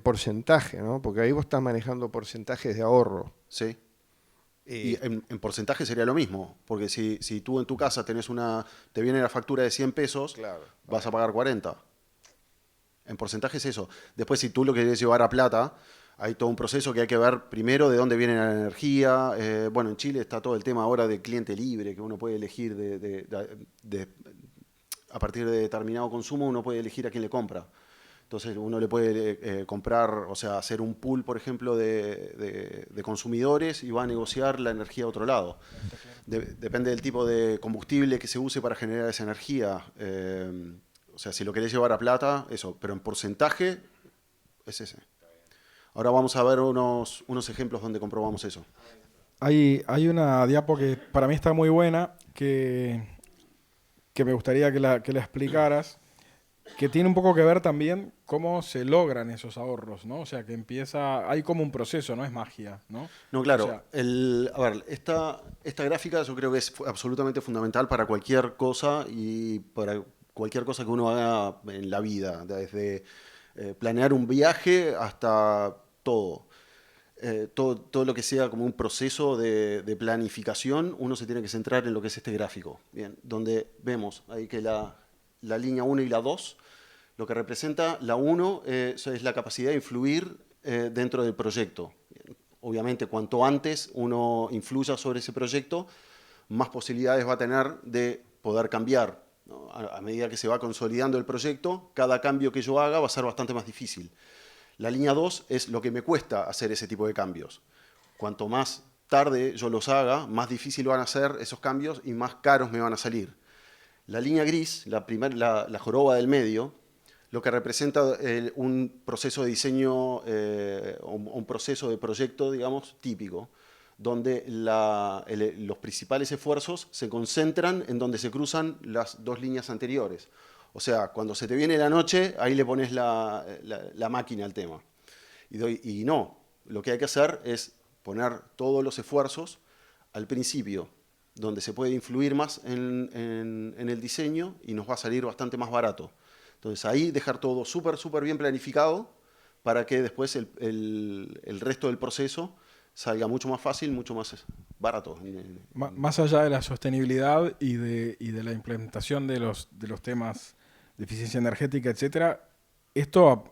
[SPEAKER 3] porcentaje, ¿no? Porque ahí vos estás manejando porcentajes de ahorro.
[SPEAKER 2] Sí.
[SPEAKER 3] Y
[SPEAKER 2] Y en porcentaje sería lo mismo, porque si tú en tu casa te viene la factura de 100 pesos,
[SPEAKER 3] Claro.
[SPEAKER 2] vas a pagar 40. En porcentaje es eso. Después, si tú lo querés llevar a plata, hay todo un proceso que hay que ver primero de dónde viene la energía. Bueno, en Chile está todo el tema ahora de cliente libre, que uno puede elegir a partir de determinado consumo, uno puede elegir a quién le compra. Entonces uno le puede comprar, o sea, hacer un pool, por ejemplo, de consumidores y va a negociar la energía a otro lado. Depende del tipo de combustible que se use para generar esa energía. O sea, si lo querés llevar a plata, eso, pero en porcentaje es ese. Ahora vamos a ver unos ejemplos donde comprobamos eso.
[SPEAKER 1] Hay una diapo que para mí está muy buena, que me gustaría que la explicaras, que tiene un poco que ver también cómo se logran esos ahorros, ¿no? O sea, que hay como un proceso, no es magia, ¿no?
[SPEAKER 2] No, claro.
[SPEAKER 1] O sea,
[SPEAKER 2] A ver, esta gráfica yo creo que es absolutamente fundamental para cualquier cosa y para cualquier cosa que uno haga en la vida, desde planear un viaje hasta todo. Todo lo que sea como un proceso de planificación, uno se tiene que centrar en lo que es este gráfico, bien, donde vemos ahí que la línea 1 y la 2, lo que representa la 1 es la capacidad de influir dentro del proyecto. Bien, obviamente, cuanto antes uno influya sobre ese proyecto, más posibilidades va a tener de poder cambiar, ¿no? A medida que se va consolidando el proyecto, cada cambio que yo haga va a ser bastante más difícil. La línea 2 es lo que me cuesta hacer ese tipo de cambios. Cuanto más tarde yo los haga, más difícil van a ser esos cambios y más caros me van a salir. La línea gris, la joroba del medio, lo que representa un proceso de diseño, un proceso de proyecto, digamos, típico, donde los principales esfuerzos se concentran en donde se cruzan las dos líneas anteriores. O sea, cuando se te viene la noche, ahí le pones la máquina al tema. Y no, lo que hay que hacer es poner todos los esfuerzos al principio, donde se puede influir más en el diseño y nos va a salir bastante más barato. Entonces ahí dejar todo súper bien planificado para que después el resto del proceso salga mucho más fácil, mucho más barato.
[SPEAKER 1] más allá de la sostenibilidad y de la implementación de los temas de eficiencia energética, etcétera, esto,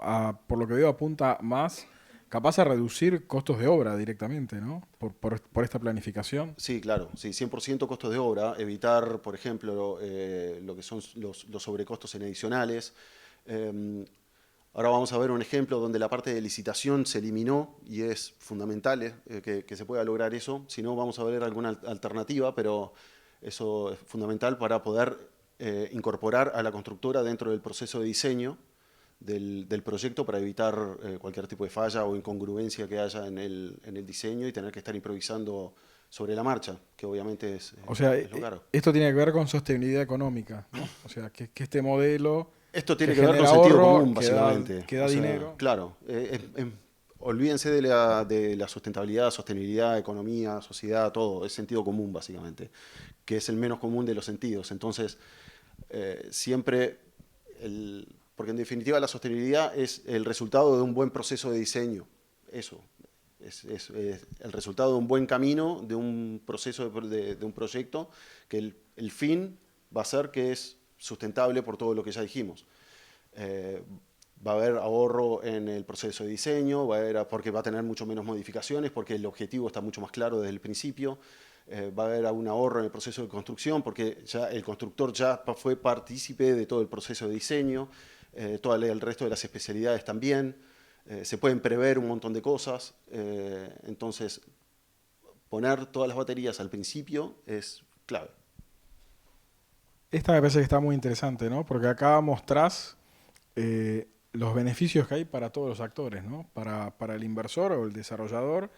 [SPEAKER 1] por lo que veo, apunta más capaz a reducir costos de obra directamente, ¿no? Por esta planificación.
[SPEAKER 2] Sí, claro, sí, 100% costos de obra, evitar, por ejemplo, lo que son los sobrecostos en adicionales. Ahora vamos a ver un ejemplo donde la parte de licitación se eliminó y es fundamental que se pueda lograr eso. Si no, vamos a ver alguna alternativa, pero eso es fundamental para poder incorporar a la constructora dentro del proceso de diseño del proyecto para evitar cualquier tipo de falla o incongruencia que haya en el diseño y tener que estar improvisando sobre la marcha, que obviamente es lo caro.
[SPEAKER 1] Esto tiene que ver con sostenibilidad económica, ¿no? O sea, que este modelo...
[SPEAKER 2] Esto tiene que ver con sentido común, básicamente.
[SPEAKER 1] Que da dinero.
[SPEAKER 2] Claro. Olvídense de la sustentabilidad, sostenibilidad, economía, sociedad, todo. Es sentido común, básicamente. Que es el menos común de los sentidos. Entonces, siempre... porque en definitiva la sostenibilidad es el resultado de un buen proceso de diseño. Eso. Es el resultado de un buen camino, de un proceso de un proyecto, que el fin va a ser que es sustentable por todo lo que ya dijimos. Va a haber ahorro en el proceso de diseño, porque va a tener mucho menos modificaciones, porque el objetivo está mucho más claro desde el principio. Va a haber un ahorro en el proceso de construcción, porque ya el constructor ya fue partícipe de todo el proceso de diseño, todo el resto de las especialidades también. Se pueden prever un montón de cosas. Entonces, poner todas las baterías al principio es clave.
[SPEAKER 1] Esta me parece que está muy interesante, ¿no? Porque acá mostrás los beneficios que hay para todos los actores, ¿no? Para el inversor o el desarrollador,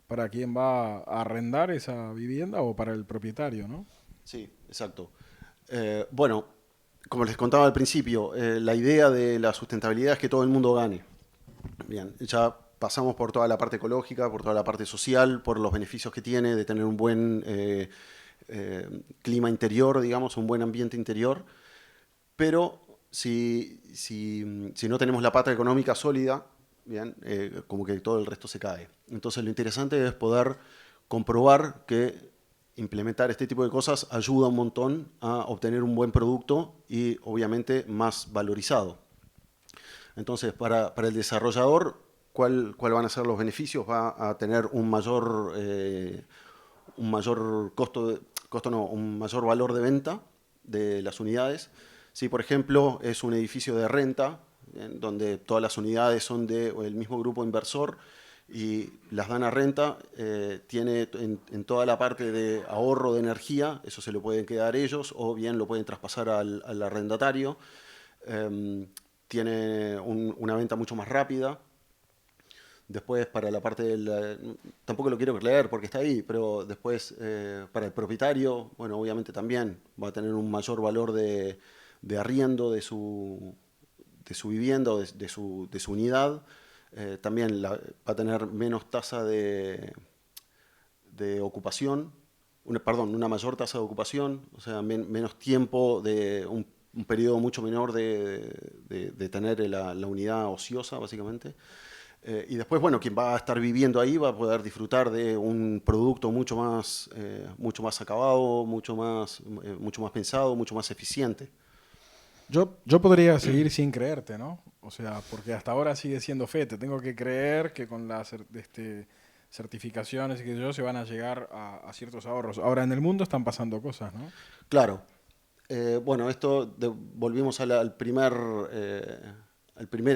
[SPEAKER 1] para quien va a arrendar esa vivienda o para el propietario, ¿no?
[SPEAKER 2] Sí, exacto. Bueno, como les contaba al principio, la idea de la sustentabilidad es que todo el mundo gane. Bien, ya pasamos por toda la parte ecológica, por toda la parte social, por los beneficios que tiene de tener un buen clima interior, digamos, un buen ambiente interior. Pero si no tenemos la pata económica sólida, bien, como que todo el resto se cae. Entonces lo interesante es poder comprobar que implementar este tipo de cosas ayuda un montón a obtener un buen producto y obviamente más valorizado. Entonces, para el desarrollador, ¿cuál van a ser los beneficios? Va a tener un mayor un mayor valor de venta de las unidades. Si, por ejemplo, es un edificio de renta, donde todas las unidades son del mismo grupo inversor y las dan a renta, tiene en toda la parte de ahorro de energía, eso se lo pueden quedar ellos o bien lo pueden traspasar al arrendatario. Tiene una venta mucho más rápida. Después, para la parte del... Tampoco lo quiero leer porque está ahí, pero después, para el propietario, bueno, obviamente también va a tener un mayor valor de arriendo de su vivienda o de su unidad. También va a tener menos tasa de ocupación, una mayor tasa de ocupación, o sea, menos tiempo de un periodo mucho menor de tener la unidad ociosa, básicamente. Y después, bueno, quien va a estar viviendo ahí va a poder disfrutar de un producto mucho más acabado, mucho más pensado, mucho más eficiente.
[SPEAKER 1] Yo podría seguir sin creerte, ¿no? O sea, porque hasta ahora sigue siendo fe. Te tengo que creer que con las certificaciones y que yo se van a llegar a ciertos ahorros. Ahora, en el mundo están pasando cosas, ¿no?
[SPEAKER 2] Claro. Bueno, volvimos al primer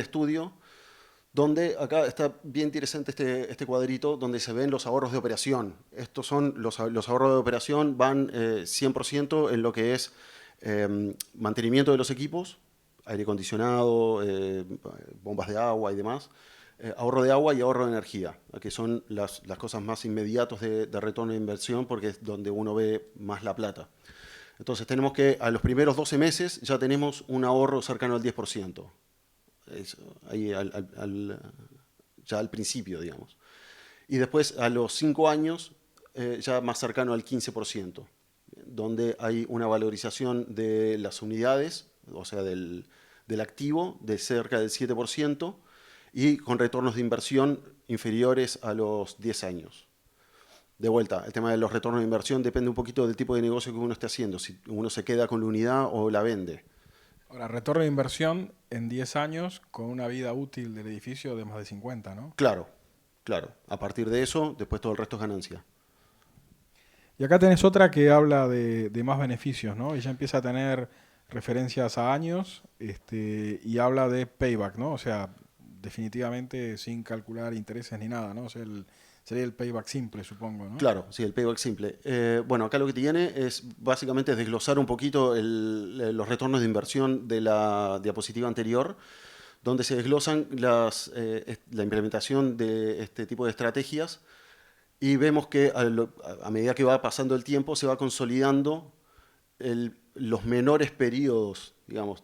[SPEAKER 2] estudio, donde acá está bien interesante este cuadrito, donde se ven los ahorros de operación. Estos son los ahorros de operación, van 100% en lo que es mantenimiento de los equipos, aire acondicionado, bombas de agua y demás, ahorro de agua y ahorro de energía, que son las cosas más inmediatas de retorno de inversión porque es donde uno ve más la plata. Entonces tenemos que a los primeros 12 meses ya tenemos un ahorro cercano al 10%. Ahí ya al principio, digamos. Y después a los 5 años ya más cercano al 15%, donde hay una valorización de las unidades, o sea, del activo, de cerca del 7%, y con retornos de inversión inferiores a los 10 años. De vuelta, el tema de los retornos de inversión depende un poquito del tipo de negocio que uno esté haciendo, si uno se queda con la unidad o la vende.
[SPEAKER 1] Ahora, retorno de inversión en 10 años con una vida útil del edificio de más de 50, ¿no?
[SPEAKER 2] Claro, claro. A partir de eso, después todo el resto es ganancia.
[SPEAKER 1] Y acá tenés otra que habla de más beneficios, ¿no? Y ya empieza a tener referencias a años y habla de payback, ¿no? O sea, definitivamente sin calcular intereses ni nada, ¿no? O sea, sería el payback simple, supongo, ¿no?
[SPEAKER 2] Claro, sí, el payback simple. Bueno, acá lo que tiene es básicamente desglosar un poquito los retornos de inversión de la diapositiva anterior, donde se desglosan la implementación de este tipo de estrategias y vemos que a medida que va pasando el tiempo se va consolidando los menores periodos, digamos,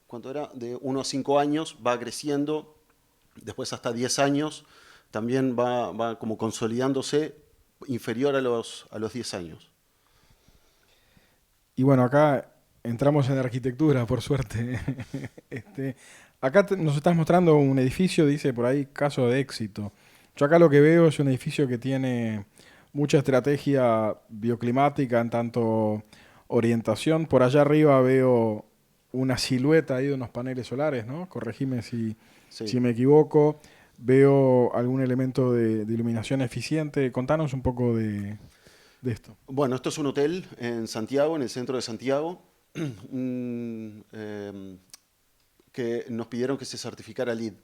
[SPEAKER 2] ¿cuánto era? De 1 a 5 años va creciendo, después hasta 10 años también va como consolidándose inferior a los 10 años.
[SPEAKER 1] Y bueno, acá entramos en arquitectura, por suerte. Acá nos estás mostrando un edificio, dice por ahí, caso de éxito. Yo acá lo que veo es un edificio que tiene mucha estrategia bioclimática en tanto orientación. Por allá arriba veo una silueta ahí de unos paneles solares, ¿no? Corregime si
[SPEAKER 2] Sí.
[SPEAKER 1] me equivoco. Veo algún elemento de iluminación eficiente. Contanos un poco de esto.
[SPEAKER 2] Bueno, esto es un hotel en Santiago, en el centro de Santiago, que nos pidieron que se certificara LEED.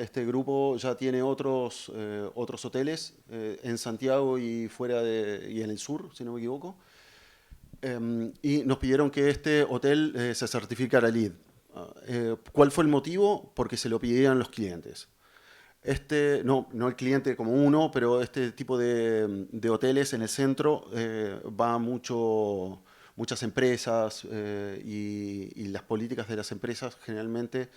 [SPEAKER 2] Este grupo ya tiene otros hoteles en Santiago y y en el sur, si no me equivoco. Y nos pidieron que este hotel se certificara LEED. ¿Cuál fue el motivo? Porque se lo pidieron los clientes. No el cliente como uno, pero este tipo de hoteles en el centro va muchas empresas y las políticas de las empresas generalmente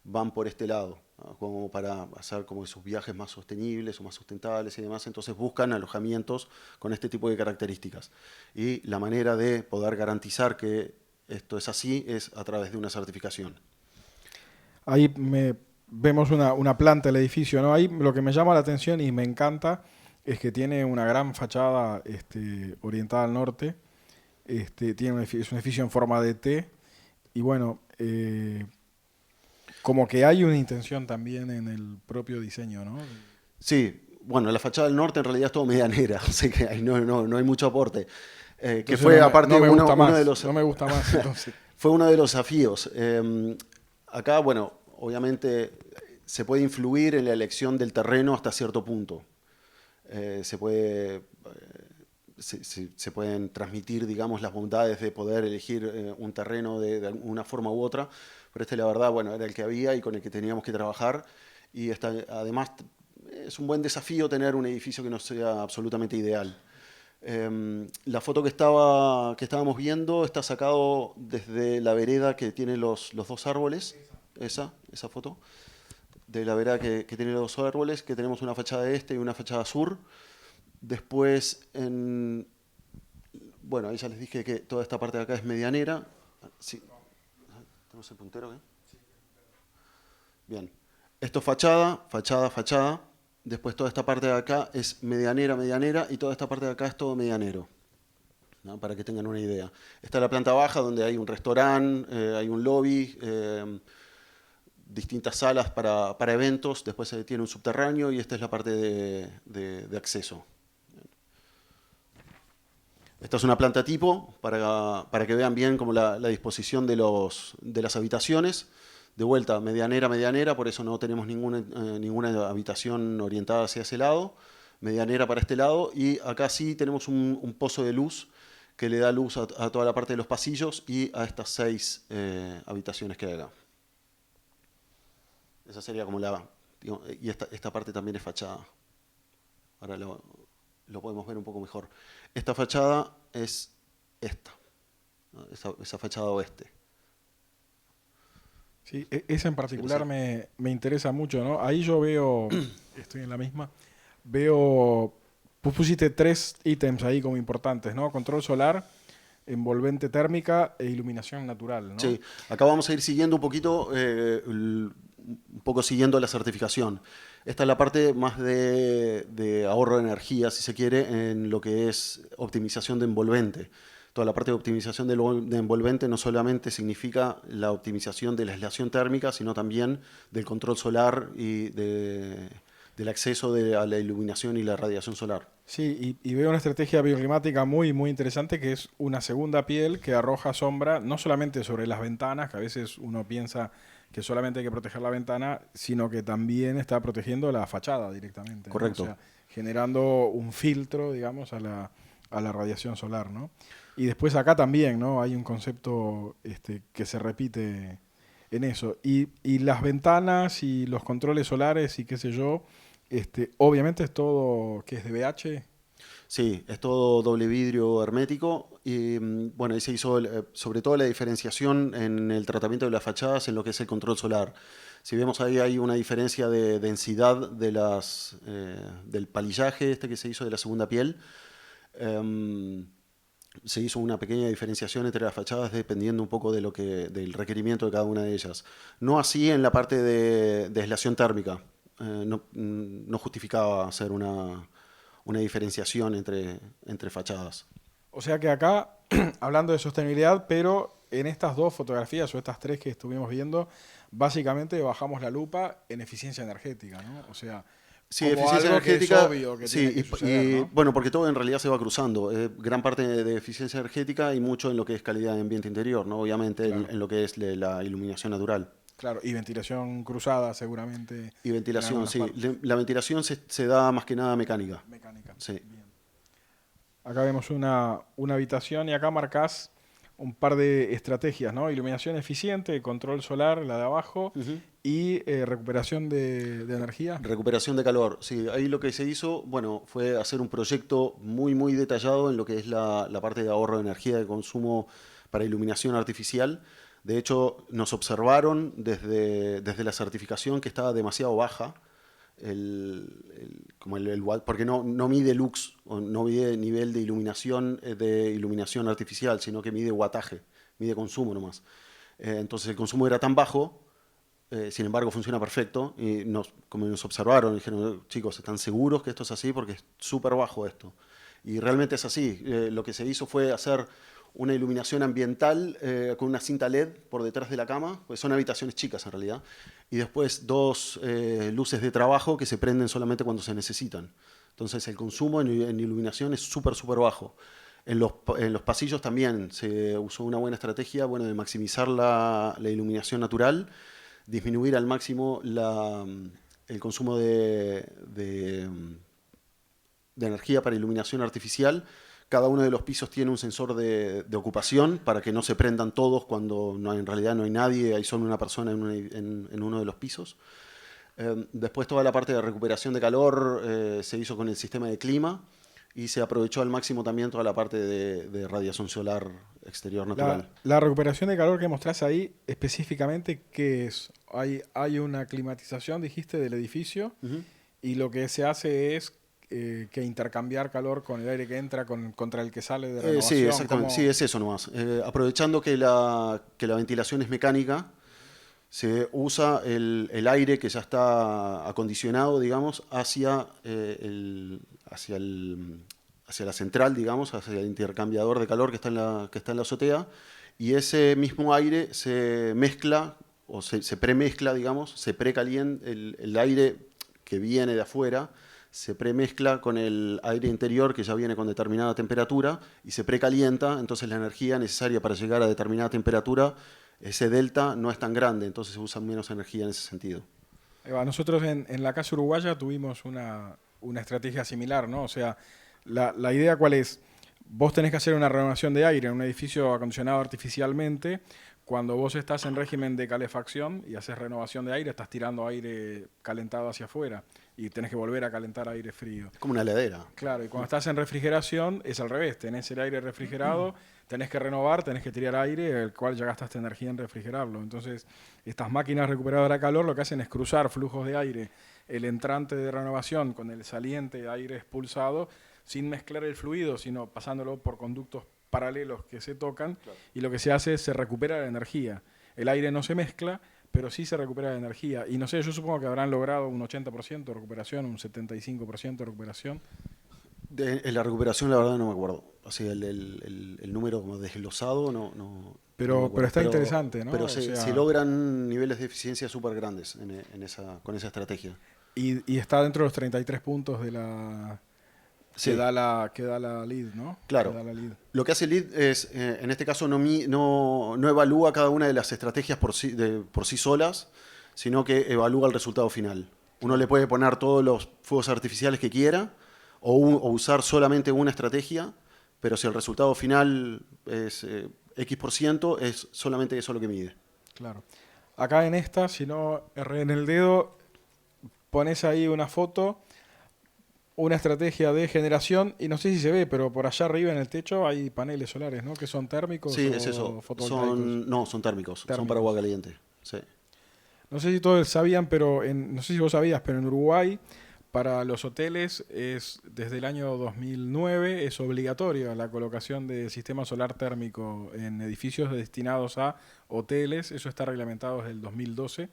[SPEAKER 2] van por este lado, ¿no? Como para hacer como sus viajes más sostenibles o más sustentables y demás. Entonces buscan alojamientos con este tipo de características. Y la manera de poder garantizar que esto es así es a través de una certificación.
[SPEAKER 1] Ahí vemos una planta del edificio, ¿no? Ahí lo que me llama la atención y me encanta es que tiene una gran fachada orientada al norte. Es un edificio en forma de T. Y bueno, como que hay una intención también en el propio diseño, ¿no?
[SPEAKER 2] Sí, bueno, la fachada del norte en realidad es todo medianera, así que ahí no hay mucho aporte. Que
[SPEAKER 1] Entonces
[SPEAKER 2] fue aparte
[SPEAKER 1] no me gusta
[SPEAKER 2] uno
[SPEAKER 1] más,
[SPEAKER 2] de los...
[SPEAKER 1] no me gusta más entonces.
[SPEAKER 2] Fue uno de los desafíos. Acá, bueno, obviamente se puede influir en la elección del terreno hasta cierto punto. Se pueden transmitir, digamos, las bondades de poder elegir un terreno de una forma u otra, pero la verdad, bueno, era el que había y con el que teníamos que trabajar. Y además es un buen desafío tener un edificio que no sea absolutamente ideal. La foto que estábamos viendo está sacado desde la vereda que tiene los dos árboles, esa foto, de la vereda que tiene los dos árboles, que tenemos una fachada este y una fachada sur. Después, bueno, ahí ya les dije que toda esta parte de acá es medianera. Sí. ¿Tenemos el puntero? Bien. Esto es fachada. Después toda esta parte de acá es medianera, y toda esta parte de acá es todo medianero, ¿no? Para que tengan una idea. Está la planta baja donde hay un restaurante, hay un lobby, distintas salas para eventos. Después se tiene un subterráneo y esta es la parte de acceso. Esta es una planta tipo para que vean bien como la disposición de las habitaciones. De vuelta, medianera, por eso no tenemos ninguna habitación orientada hacia ese lado. Medianera para este lado. Y acá sí tenemos un pozo de luz que le da luz a toda la parte de los pasillos y a estas 6 habitaciones que hay acá. Esa sería como y esta parte también es fachada. Ahora lo podemos ver un poco mejor. Esta fachada es esta, ¿no? Esa fachada oeste.
[SPEAKER 1] Sí, esa en particular me interesa mucho, ¿no? Ahí yo veo, estoy en la misma, veo, pusiste 3 ítems ahí como importantes, ¿no? Control solar, envolvente térmica e iluminación natural, ¿no?
[SPEAKER 2] Sí, acá vamos a ir siguiendo un poquito, un poco siguiendo la certificación. Esta es la parte más de ahorro de energía, si se quiere, en lo que es optimización de envolvente. Toda la parte de optimización de envolvente no solamente significa la optimización de la aislación térmica, sino también del control solar y del acceso a la iluminación y la radiación solar.
[SPEAKER 1] Sí, y veo una estrategia bioclimática muy, muy interesante que es una segunda piel que arroja sombra no solamente sobre las ventanas, que a veces uno piensa que solamente hay que proteger la ventana, sino que también está protegiendo la fachada directamente, ¿no?
[SPEAKER 2] Correcto.
[SPEAKER 1] O sea, generando un filtro, digamos, a la radiación solar, ¿no? Y después acá también, ¿no? Hay un concepto que se repite en eso. Y las ventanas y los controles solares y qué sé yo, obviamente es todo que es de BH.
[SPEAKER 2] Sí, es todo doble vidrio hermético y bueno, ahí se hizo sobre todo la diferenciación en el tratamiento de las fachadas en lo que es el control solar. Si vemos ahí hay una diferencia de densidad del palillaje que se hizo de la segunda piel. Se hizo una pequeña diferenciación entre las fachadas dependiendo un poco del requerimiento de cada una de ellas. No así en la parte de aislación térmica. No justificaba hacer una diferenciación entre fachadas.
[SPEAKER 1] O sea que acá, hablando de sostenibilidad, pero en estas 2 fotografías o estas 3 que estuvimos viendo, básicamente bajamos la lupa en eficiencia energética, ¿no? O sea,
[SPEAKER 2] sí,
[SPEAKER 1] como
[SPEAKER 2] eficiencia
[SPEAKER 1] algo
[SPEAKER 2] energética,
[SPEAKER 1] que es obvio que
[SPEAKER 2] sí,
[SPEAKER 1] tiene que suceder, ¿no?
[SPEAKER 2] bueno, porque todo en realidad se va cruzando. Gran parte de eficiencia energética y mucho en lo que es calidad de ambiente interior, ¿no? Obviamente
[SPEAKER 1] Claro.
[SPEAKER 2] en lo que es la iluminación natural.
[SPEAKER 1] Claro, y ventilación cruzada seguramente.
[SPEAKER 2] Y ventilación,
[SPEAKER 1] en
[SPEAKER 2] sí.
[SPEAKER 1] algunas partes.
[SPEAKER 2] La ventilación se da más que nada mecánica.
[SPEAKER 1] Mecánica.
[SPEAKER 2] Sí.
[SPEAKER 1] Bien. Acá vemos una habitación y acá marcás un par de estrategias, ¿no? Iluminación eficiente, control solar, la de abajo, y recuperación de energía.
[SPEAKER 2] Recuperación de calor. Sí, ahí lo que se hizo, bueno, fue hacer un proyecto muy, muy detallado en lo que es la parte de ahorro de energía de consumo para iluminación artificial. De hecho, nos observaron desde la certificación que estaba demasiado baja, porque no mide lux, o no mide nivel de iluminación artificial, sino que mide wattaje, mide consumo nomás. Entonces el consumo era tan bajo, sin embargo funciona perfecto, y como nos observaron, dijeron, chicos, ¿están seguros que esto es así? Porque es súper bajo esto. Y realmente es así. Lo que se hizo fue hacer una iluminación ambiental con una cinta LED por detrás de la cama, pues son habitaciones chicas en realidad, y después 2 luces de trabajo que se prenden solamente cuando se necesitan. Entonces el consumo en iluminación es súper, súper bajo. En los pasillos también se usó una buena estrategia, bueno, de maximizar la iluminación natural, disminuir al máximo el consumo de energía para iluminación artificial. Cada uno de los pisos tiene un sensor de ocupación para que no se prendan todos cuando en realidad no hay nadie, hay solo una persona en uno de los pisos. Después toda la parte de recuperación de calor se hizo con el sistema de clima y se aprovechó al máximo también toda la parte de radiación solar exterior natural.
[SPEAKER 1] La recuperación de calor que mostrás ahí, específicamente, ¿qué es? Hay una climatización, dijiste, del edificio, y lo que se hace es que intercambiar calor con el aire que entra contra el que sale de renovación.
[SPEAKER 2] Sí, exactamente. Sí, es eso nomás. Aprovechando que la ventilación es mecánica, se usa el aire que ya está acondicionado, digamos, hacia la central, digamos, hacia el intercambiador de calor que está en la azotea, y ese mismo aire se mezcla, o se premezcla, digamos, se precalienta el aire que viene de afuera, se premezcla con el aire interior que ya viene con determinada temperatura y se precalienta, entonces la energía necesaria para llegar a determinada temperatura, ese delta no es tan grande, entonces se usa menos energía en ese sentido.
[SPEAKER 1] Nosotros en la casa uruguaya tuvimos una estrategia similar, ¿no? O sea, la idea ¿cuál es? Vos tenés que hacer una renovación de aire en un edificio acondicionado artificialmente. Cuando vos estás en régimen de calefacción y haces renovación de aire, estás tirando aire calentado hacia afuera y tenés que volver a calentar aire frío.
[SPEAKER 2] Es como una heladera.
[SPEAKER 1] Claro, y cuando estás en refrigeración es al revés, tenés el aire refrigerado, tenés que renovar, tenés que tirar aire, el cual ya gastaste energía en refrigerarlo. Entonces, estas máquinas recuperadoras de calor lo que hacen es cruzar flujos de aire, el entrante de renovación con el saliente de aire expulsado, sin mezclar el fluido, sino pasándolo por conductos paralelos que se tocan, claro. Y lo que se hace es se recupera la energía. El aire no se mezcla, pero sí se recupera la energía. Y no sé, yo supongo que habrán logrado un 80% de recuperación, un 75% de recuperación.
[SPEAKER 2] En la recuperación, la verdad, no me acuerdo. O sea, el número como desglosado, no
[SPEAKER 1] pero está interesante, ¿no?
[SPEAKER 2] Pero se logran niveles de eficiencia súper grandes con esa estrategia.
[SPEAKER 1] Y está dentro de los 33 puntos de la... Sí. Que da la lead, ¿no?
[SPEAKER 2] Claro.
[SPEAKER 1] Que da la lead.
[SPEAKER 2] Lo que hace lead es, en este caso, no evalúa cada una de las estrategias por sí solas, sino que evalúa el resultado final. Uno le puede poner todos los fuegos artificiales que quiera o usar solamente una estrategia, pero si el resultado final es X%, es solamente eso lo que mide.
[SPEAKER 1] Claro. Acá en esta, si no erré en el dedo, pones ahí una foto, una estrategia de generación, y no sé si se ve, pero por allá arriba en el techo hay paneles solares, ¿no? Que son térmicos.
[SPEAKER 2] Sí, es eso. Son térmicos, son para agua caliente. Sí.
[SPEAKER 1] No sé si todos sabían, pero no sé si vos sabías, pero en Uruguay, para los hoteles, desde el año 2009 es obligatoria la colocación de sistema solar térmico en edificios destinados a hoteles. Eso está reglamentado desde el 2012.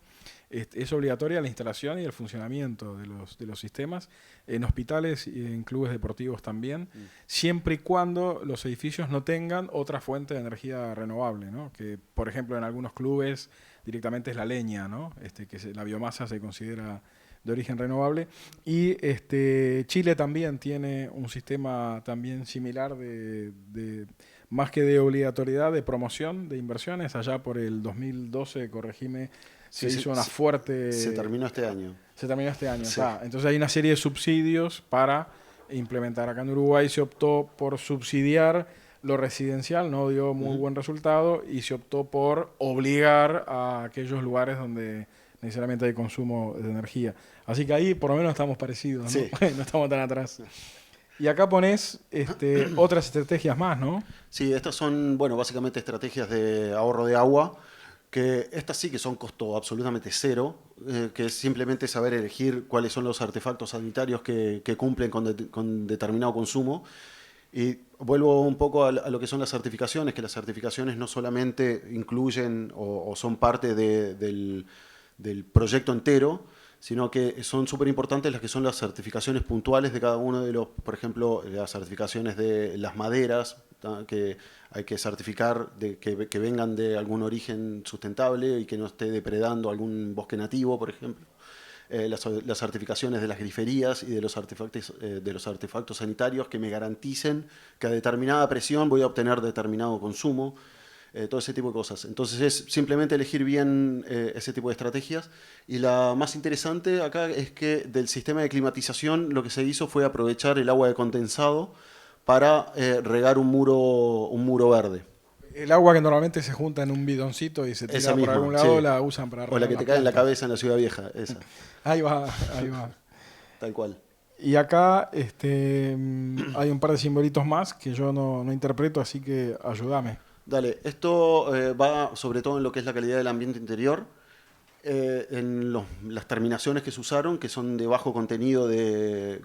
[SPEAKER 1] Es obligatoria la instalación y el funcionamiento de los sistemas en hospitales y en clubes deportivos también, siempre y cuando los edificios no tengan otra fuente de energía renovable, ¿no? Que, por ejemplo, en algunos clubes directamente es la leña, ¿no? La biomasa se considera de origen renovable. Y Chile también tiene un sistema también similar de más que de obligatoriedad, de promoción de inversiones. Allá por el 2012, corregime, se hizo una fuerte...
[SPEAKER 2] Se terminó este año.
[SPEAKER 1] Se terminó este año,
[SPEAKER 2] sí.
[SPEAKER 1] Entonces hay una serie de subsidios para implementar. Acá en Uruguay se optó por subsidiar lo residencial no dio muy buen resultado y se optó por obligar a aquellos lugares donde necesariamente hay consumo de energía. Así que ahí por lo menos estamos parecidos, ¿no?
[SPEAKER 2] Sí.
[SPEAKER 1] No estamos tan atrás. Y acá pones otras estrategias más, ¿no?
[SPEAKER 2] Sí, estas son, bueno, básicamente estrategias de ahorro de agua, que estas sí que son costo absolutamente cero, que es simplemente saber elegir cuáles son los artefactos sanitarios que cumplen con determinado consumo. Y vuelvo un poco a lo que son las certificaciones, que las certificaciones no solamente incluyen o son parte del proyecto entero, sino que son súper importantes las que son las certificaciones puntuales de cada uno de los, por ejemplo, las certificaciones de las maderas, que hay que certificar que vengan de algún origen sustentable y que no esté depredando algún bosque nativo, por ejemplo. Las certificaciones de las griferías y de los artefactos sanitarios que me garanticen que a determinada presión voy a obtener determinado consumo. Todo ese tipo de cosas. Entonces es simplemente elegir bien ese tipo de estrategias. Y la más interesante acá es que del sistema de climatización lo que se hizo fue aprovechar el agua de condensado para regar un muro verde.
[SPEAKER 1] El agua que normalmente se junta en un bidoncito y se tira
[SPEAKER 2] Esa
[SPEAKER 1] por
[SPEAKER 2] misma,
[SPEAKER 1] algún lado,
[SPEAKER 2] sí.
[SPEAKER 1] la usan para
[SPEAKER 2] O la
[SPEAKER 1] regar
[SPEAKER 2] que te
[SPEAKER 1] las
[SPEAKER 2] cae en la
[SPEAKER 1] plantas.
[SPEAKER 2] cabeza en la Ciudad Vieja, esa,
[SPEAKER 1] Ahí va, ahí va.
[SPEAKER 2] tal cual.
[SPEAKER 1] Y acá hay un par de simbolitos más que yo no interpreto, así que ayúdame.
[SPEAKER 2] Dale, esto va sobre todo en lo que es la calidad del ambiente interior, las terminaciones que se usaron, que son de bajo contenido de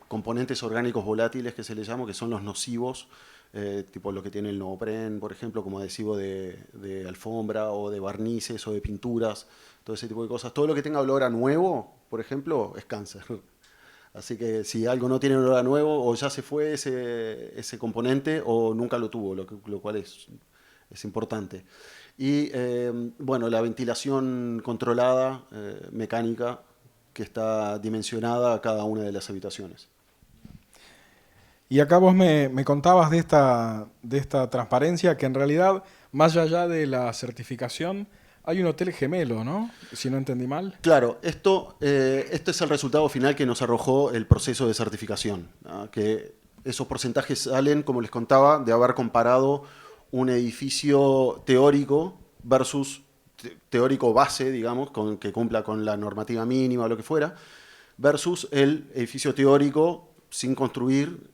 [SPEAKER 2] componentes orgánicos volátiles, que se les llama, que son los nocivos, tipo lo que tiene el neopren, por ejemplo, como adhesivo de alfombra o de barnices o de pinturas, todo ese tipo de cosas. Todo lo que tenga olor a nuevo, por ejemplo, es cáncer. Así que si algo no tiene olor a nuevo, o ya se fue ese componente, o nunca lo tuvo, lo cual es importante. Y bueno, la ventilación controlada, mecánica, que está dimensionada a cada una de las habitaciones.
[SPEAKER 1] Y acá vos me contabas de esta transparencia que en realidad, más allá de la certificación, hay un hotel gemelo, ¿no? Si no entendí mal.
[SPEAKER 2] Claro, esto es el resultado final que nos arrojó el proceso de certificación, ¿no? Que esos porcentajes salen, como les contaba, de haber comparado un edificio teórico versus teórico base, digamos, que cumpla con la normativa mínima o lo que fuera, versus el edificio teórico sin construir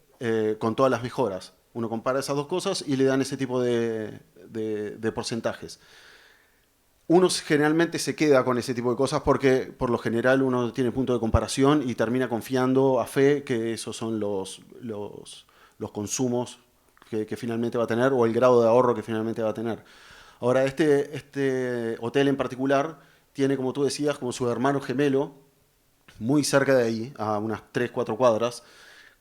[SPEAKER 2] con todas las mejoras. Uno compara esas dos cosas y le dan ese tipo de porcentajes. Uno generalmente se queda con ese tipo de cosas porque por lo general uno tiene punto de comparación y termina confiando a fe que esos son los consumos que finalmente va a tener o el grado de ahorro que finalmente va a tener. Ahora, este hotel en particular tiene, como tú decías, como su hermano gemelo, muy cerca de ahí, a unas 3-4 cuadras,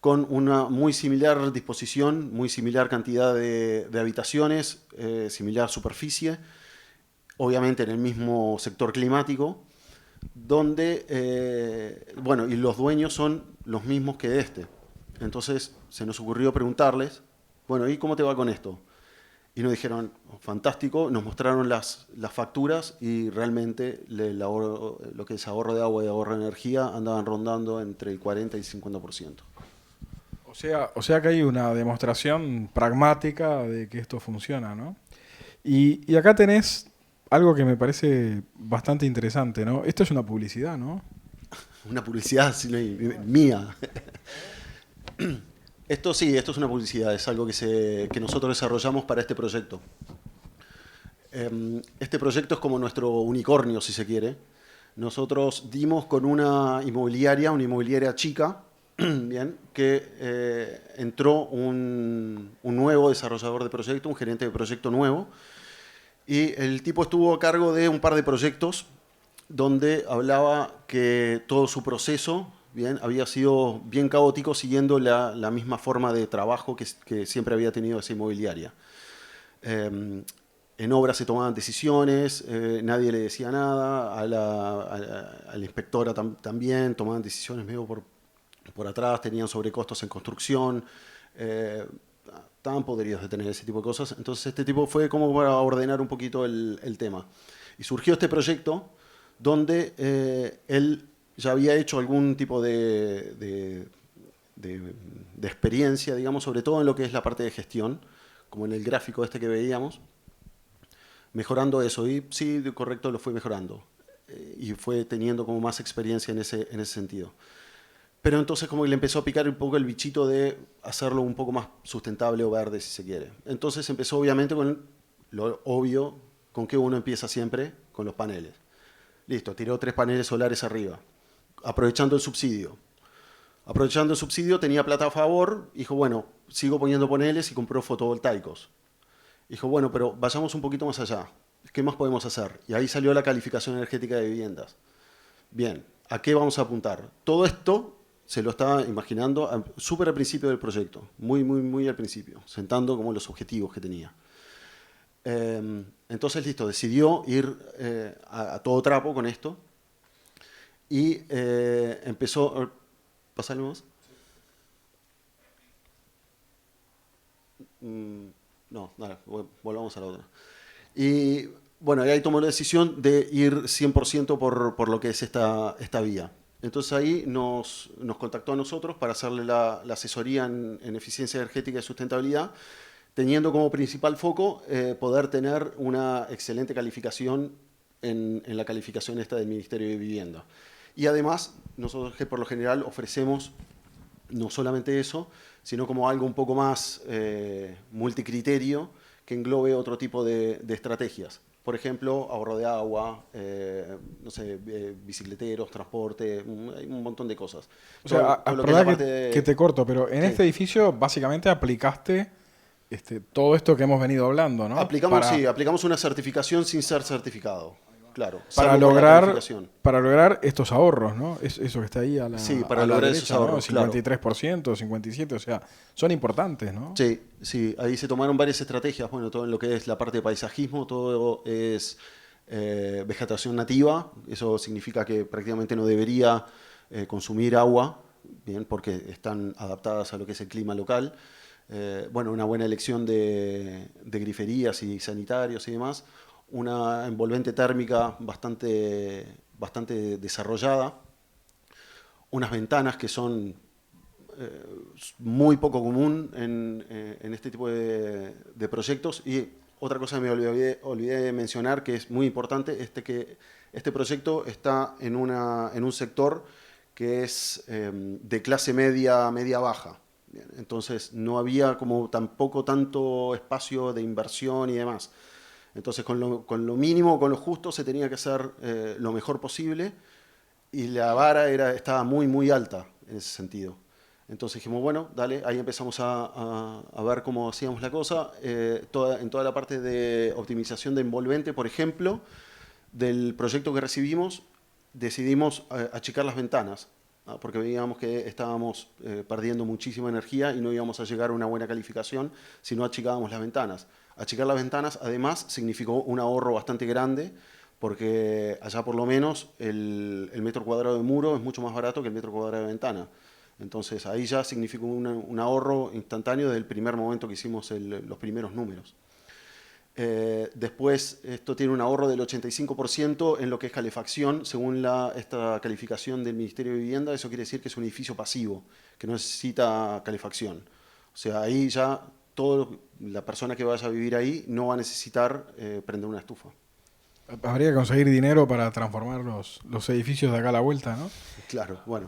[SPEAKER 2] con una muy similar disposición, muy similar cantidad de habitaciones, similar superficie, obviamente en el mismo sector climático, donde, bueno, y los dueños son los mismos que este. Entonces se nos ocurrió preguntarles, bueno, ¿y cómo te va con esto? Y nos dijeron, fantástico, nos mostraron las facturas y realmente lo que es ahorro de agua y ahorro de energía andaban rondando entre el 40 y 50%.
[SPEAKER 1] O sea que hay una demostración pragmática de que esto funciona, ¿no? Y acá tenés algo que me parece bastante interesante, ¿no? Esto es una publicidad, ¿no?
[SPEAKER 2] Una publicidad mía. Esto sí, esto es una publicidad, es algo que nosotros desarrollamos para este proyecto. Este proyecto es como nuestro unicornio, si se quiere. Nosotros dimos con una inmobiliaria chica, bien, que entró un nuevo desarrollador de proyecto, un gerente de proyecto nuevo, y el tipo estuvo a cargo de un par de proyectos donde hablaba que todo su proceso bien, había sido bien caótico siguiendo la misma forma de trabajo que siempre había tenido esa inmobiliaria. En obras se tomaban decisiones, nadie le decía nada, a la inspectora también tomaban decisiones medio por atrás, tenían sobrecostos en construcción, estaban podridos de tener ese tipo de cosas. Entonces este tipo fue como para ordenar un poquito el tema. Y surgió este proyecto donde él ya había hecho algún tipo de experiencia, digamos, sobre todo en lo que es la parte de gestión, como en el gráfico este que veíamos, mejorando eso. Y sí, correcto, lo fue mejorando. Y fue teniendo como más experiencia en ese sentido. Pero entonces como que le empezó a picar un poco el bichito de hacerlo un poco más sustentable o verde, si se quiere. Entonces empezó obviamente con lo obvio, con que uno empieza siempre, con los paneles. Listo, tiró 3 paneles solares arriba, aprovechando el subsidio. Aprovechando el subsidio, tenía plata a favor, dijo, bueno, sigo poniendo paneles y compró fotovoltaicos. Dijo, bueno, pero vayamos un poquito más allá. ¿Qué más podemos hacer? Y ahí salió la calificación energética de viviendas. Bien, ¿a qué vamos a apuntar? Todo esto se lo estaba imaginando súper al principio del proyecto, muy, muy, muy al principio, sentando como los objetivos que tenía. Entonces, listo, decidió ir a todo trapo con esto y empezó... ¿Pasarle más? No, nada, volvamos a la otra. Y bueno, ahí tomó la decisión de ir 100% por lo que es esta vía. Entonces ahí nos contactó a nosotros para hacerle la asesoría en eficiencia energética y sustentabilidad, teniendo como principal foco poder tener una excelente calificación en la calificación esta del Ministerio de Vivienda. Y además, nosotros que por lo general ofrecemos no solamente eso, sino como algo un poco más multicriterio que englobe otro tipo de estrategias. Por ejemplo, ahorro de agua, no sé, bicicleteros, transporte, hay un montón de cosas.
[SPEAKER 1] O sea,
[SPEAKER 2] Todo lo que es la
[SPEAKER 1] perdona
[SPEAKER 2] parte
[SPEAKER 1] que te corto, pero en
[SPEAKER 2] Sí.
[SPEAKER 1] este edificio básicamente aplicaste todo esto que hemos venido hablando, ¿no?
[SPEAKER 2] Aplicamos una certificación sin ser certificado. Claro,
[SPEAKER 1] Para
[SPEAKER 2] salvo por la
[SPEAKER 1] lograr,
[SPEAKER 2] calificación.
[SPEAKER 1] para lograr estos ahorros, ¿no? Eso que está ahí a la,
[SPEAKER 2] Sí, para
[SPEAKER 1] a la
[SPEAKER 2] lograr
[SPEAKER 1] derecha,
[SPEAKER 2] esos ahorros,
[SPEAKER 1] ¿no? 53%, 57%, o sea, son importantes, ¿no?
[SPEAKER 2] Sí, sí, ahí se tomaron varias estrategias. Bueno, todo en lo que es la parte de paisajismo, todo es vegetación nativa. Eso significa que prácticamente no debería consumir agua, bien, porque están adaptadas a lo que es el clima local. Bueno, una buena elección de griferías y sanitarios y demás. Una envolvente térmica bastante desarrollada. Unas ventanas que son muy poco común en este tipo de proyectos. Y otra cosa que me olvidé de mencionar, que es muy importante, que este proyecto está en un sector que es de clase media-baja. Entonces no había como tampoco tanto espacio de inversión y demás. Entonces con lo mínimo, con lo justo, se tenía que hacer lo mejor posible y la vara estaba muy, muy alta en ese sentido. Entonces dijimos, bueno, dale, ahí empezamos a ver cómo hacíamos la cosa. En toda la parte de optimización de envolvente, por ejemplo, del proyecto que recibimos, decidimos achicar las ventanas, ¿no? Porque veíamos que estábamos perdiendo muchísima energía y no íbamos a llegar a una buena calificación si no achicábamos las ventanas. Achicar las ventanas, además, significó un ahorro bastante grande, porque allá por lo menos el metro cuadrado de muro es mucho más barato que el metro cuadrado de ventana. Entonces ahí ya significó un ahorro instantáneo desde el primer momento que hicimos los primeros números. Después esto tiene un ahorro del 85% en lo que es calefacción, según esta calificación del Ministerio de Vivienda. Eso quiere decir que es un edificio pasivo, que no necesita calefacción. O sea, ahí ya la persona que vaya a vivir ahí no va a necesitar prender una estufa.
[SPEAKER 1] Habría que conseguir dinero para transformar los edificios de acá a la vuelta, ¿no?
[SPEAKER 2] Claro, bueno.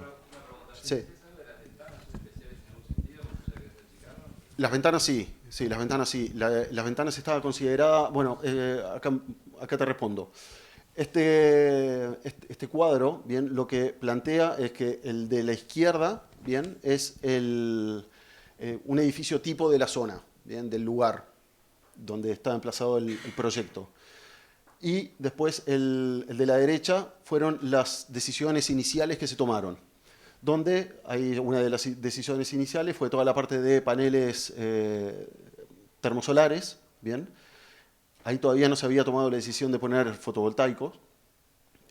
[SPEAKER 2] Sí. Las ventanas sí, las ventanas sí. Las ventanas estaba considerada, bueno, acá te respondo. Este cuadro, bien, lo que plantea es que el de la izquierda, bien, es un edificio tipo de la zona, bien, del lugar donde está emplazado el proyecto. Y después el de la derecha fueron las decisiones iniciales que se tomaron, donde una de las decisiones iniciales fue toda la parte de paneles termosolares, ¿bien? Ahí todavía no se había tomado la decisión de poner fotovoltaicos,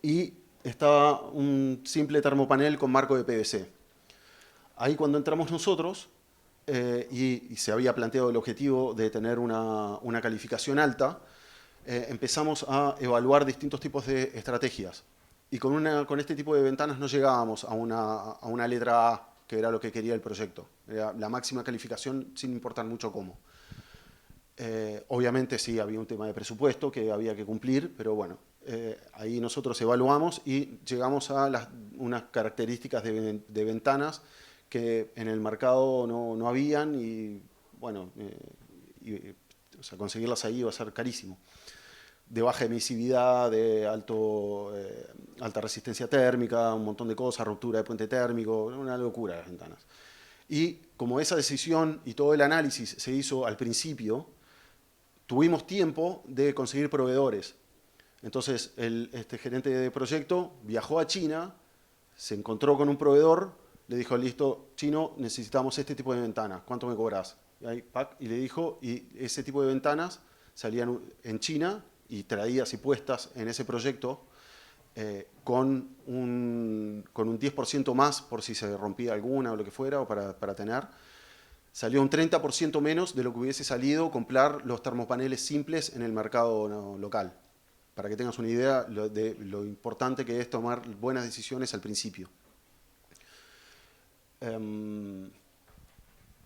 [SPEAKER 2] y estaba un simple termopanel con marco de PVC. Ahí cuando entramos nosotros, y se había planteado el objetivo de tener una calificación alta, empezamos a evaluar distintos tipos de estrategias. Y con este tipo de ventanas no llegábamos a una letra A, que era lo que quería el proyecto. Era la máxima calificación sin importar mucho cómo. Obviamente sí, había un tema de presupuesto que había que cumplir, pero bueno, ahí nosotros evaluamos y llegamos a unas características de ventanas que en el mercado no habían y bueno, o sea, conseguirlas ahí iba a ser carísimo. De baja emisividad, de alta resistencia térmica, un montón de cosas, ruptura de puente térmico, una locura las ventanas. Y como esa decisión y todo el análisis se hizo al principio, tuvimos tiempo de conseguir proveedores. Entonces, este gerente de proyecto viajó a China, se encontró con un proveedor, le dijo, listo, chino, necesitamos este tipo de ventanas, ¿cuánto me cobras? Y le dijo, y ese tipo de ventanas salían en China y traídas y puestas en ese proyecto con un 10% más por si se rompía alguna o lo que fuera, o para tener. Salió un 30% menos de lo que hubiese salido comprar los termopaneles simples en el mercado local. Para que tengas una idea de lo importante que es tomar buenas decisiones al principio.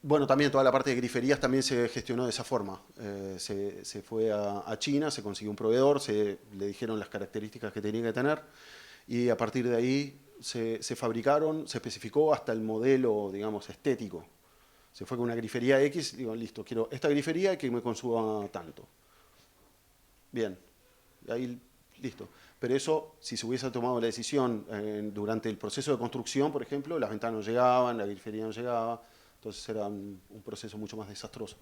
[SPEAKER 2] Bueno, también toda la parte de griferías también se gestionó de esa forma. Se fue a China, se consiguió un proveedor, le dijeron las características que tenía que tener y a partir de ahí se fabricaron, se especificó hasta el modelo, digamos, estético. Se fue con una grifería X, digo, listo, quiero esta grifería que me consuma tanto. Bien, ahí listo. Pero eso, si se hubiese tomado la decisión durante el proceso de construcción, por ejemplo, las ventanas no llegaban, la grifería no llegaba, entonces era un proceso mucho más desastroso.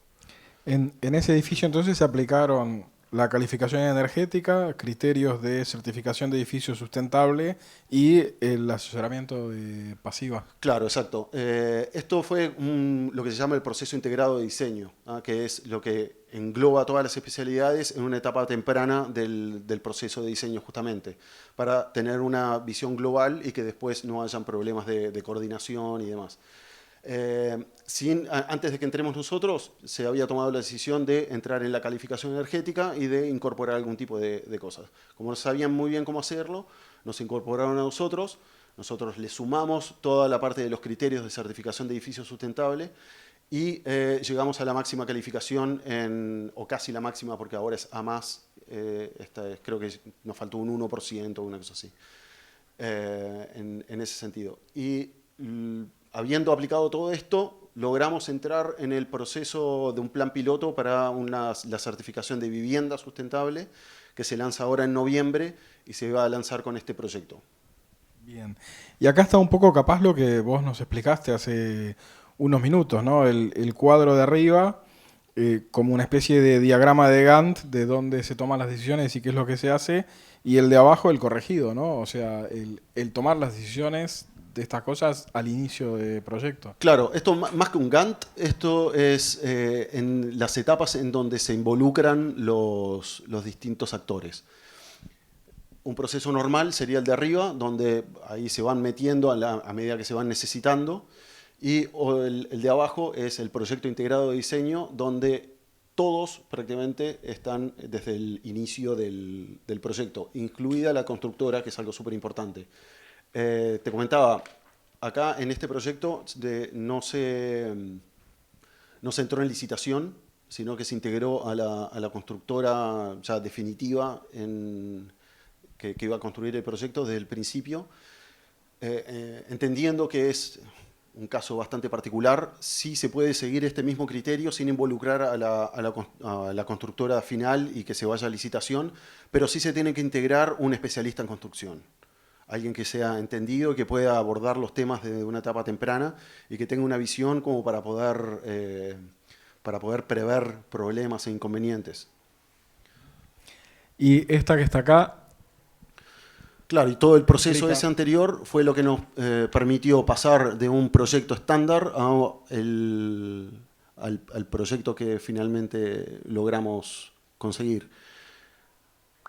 [SPEAKER 1] En ese edificio entonces se aplicaron la calificación energética, criterios de certificación de edificio sustentable y el asesoramiento de pasiva.
[SPEAKER 2] Claro, exacto. Esto fue lo que se llama el proceso integrado de diseño, que es lo que engloba todas las especialidades en una etapa temprana del proceso de diseño justamente, para tener una visión global y que después no hayan problemas de coordinación y demás. Antes de que entremos nosotros, se había tomado la decisión de entrar en la calificación energética y de incorporar algún tipo de cosas. Como no sabían muy bien cómo hacerlo, nos incorporaron a nosotros le sumamos toda la parte de los criterios de certificación de edificio sustentable y llegamos a la máxima calificación, o casi la máxima porque ahora es A+, creo que nos faltó un 1%, una cosa así, en ese sentido. Y habiendo aplicado todo esto, logramos entrar en el proceso de un plan piloto para la certificación de vivienda sustentable, que se lanza ahora en noviembre y se va a lanzar con este proyecto.
[SPEAKER 1] Bien. Y acá está un poco capaz lo que vos nos explicaste hace unos minutos, ¿no? El cuadro de arriba, como una especie de diagrama de Gantt de dónde se toman las decisiones y qué es lo que se hace, y el de abajo, el corregido, ¿no? O sea, el tomar las decisiones de estas cosas al inicio de proyecto.
[SPEAKER 2] Claro, esto más que un Gantt, esto es en las etapas en donde se involucran los distintos actores. Un proceso normal sería el de arriba, donde ahí se van metiendo a medida que se van necesitando, y el de abajo es el proyecto integrado de diseño, donde todos prácticamente están desde el inicio del proyecto, incluida la constructora, que es algo súper importante. Te comentaba, acá en este proyecto no se entró en licitación, sino que se integró a la constructora ya definitiva que iba a construir el proyecto desde el principio, entendiendo que es un caso bastante particular, sí se puede seguir este mismo criterio sin involucrar a la constructora final y que se vaya a licitación, pero sí se tiene que integrar un especialista en construcción. Alguien que sea entendido, que pueda abordar los temas desde una etapa temprana y que tenga una visión como para poder prever problemas e inconvenientes.
[SPEAKER 1] Y esta que está acá.
[SPEAKER 2] Claro, y todo el proceso ese anterior fue lo que nos permitió pasar de un proyecto estándar al proyecto que finalmente logramos conseguir.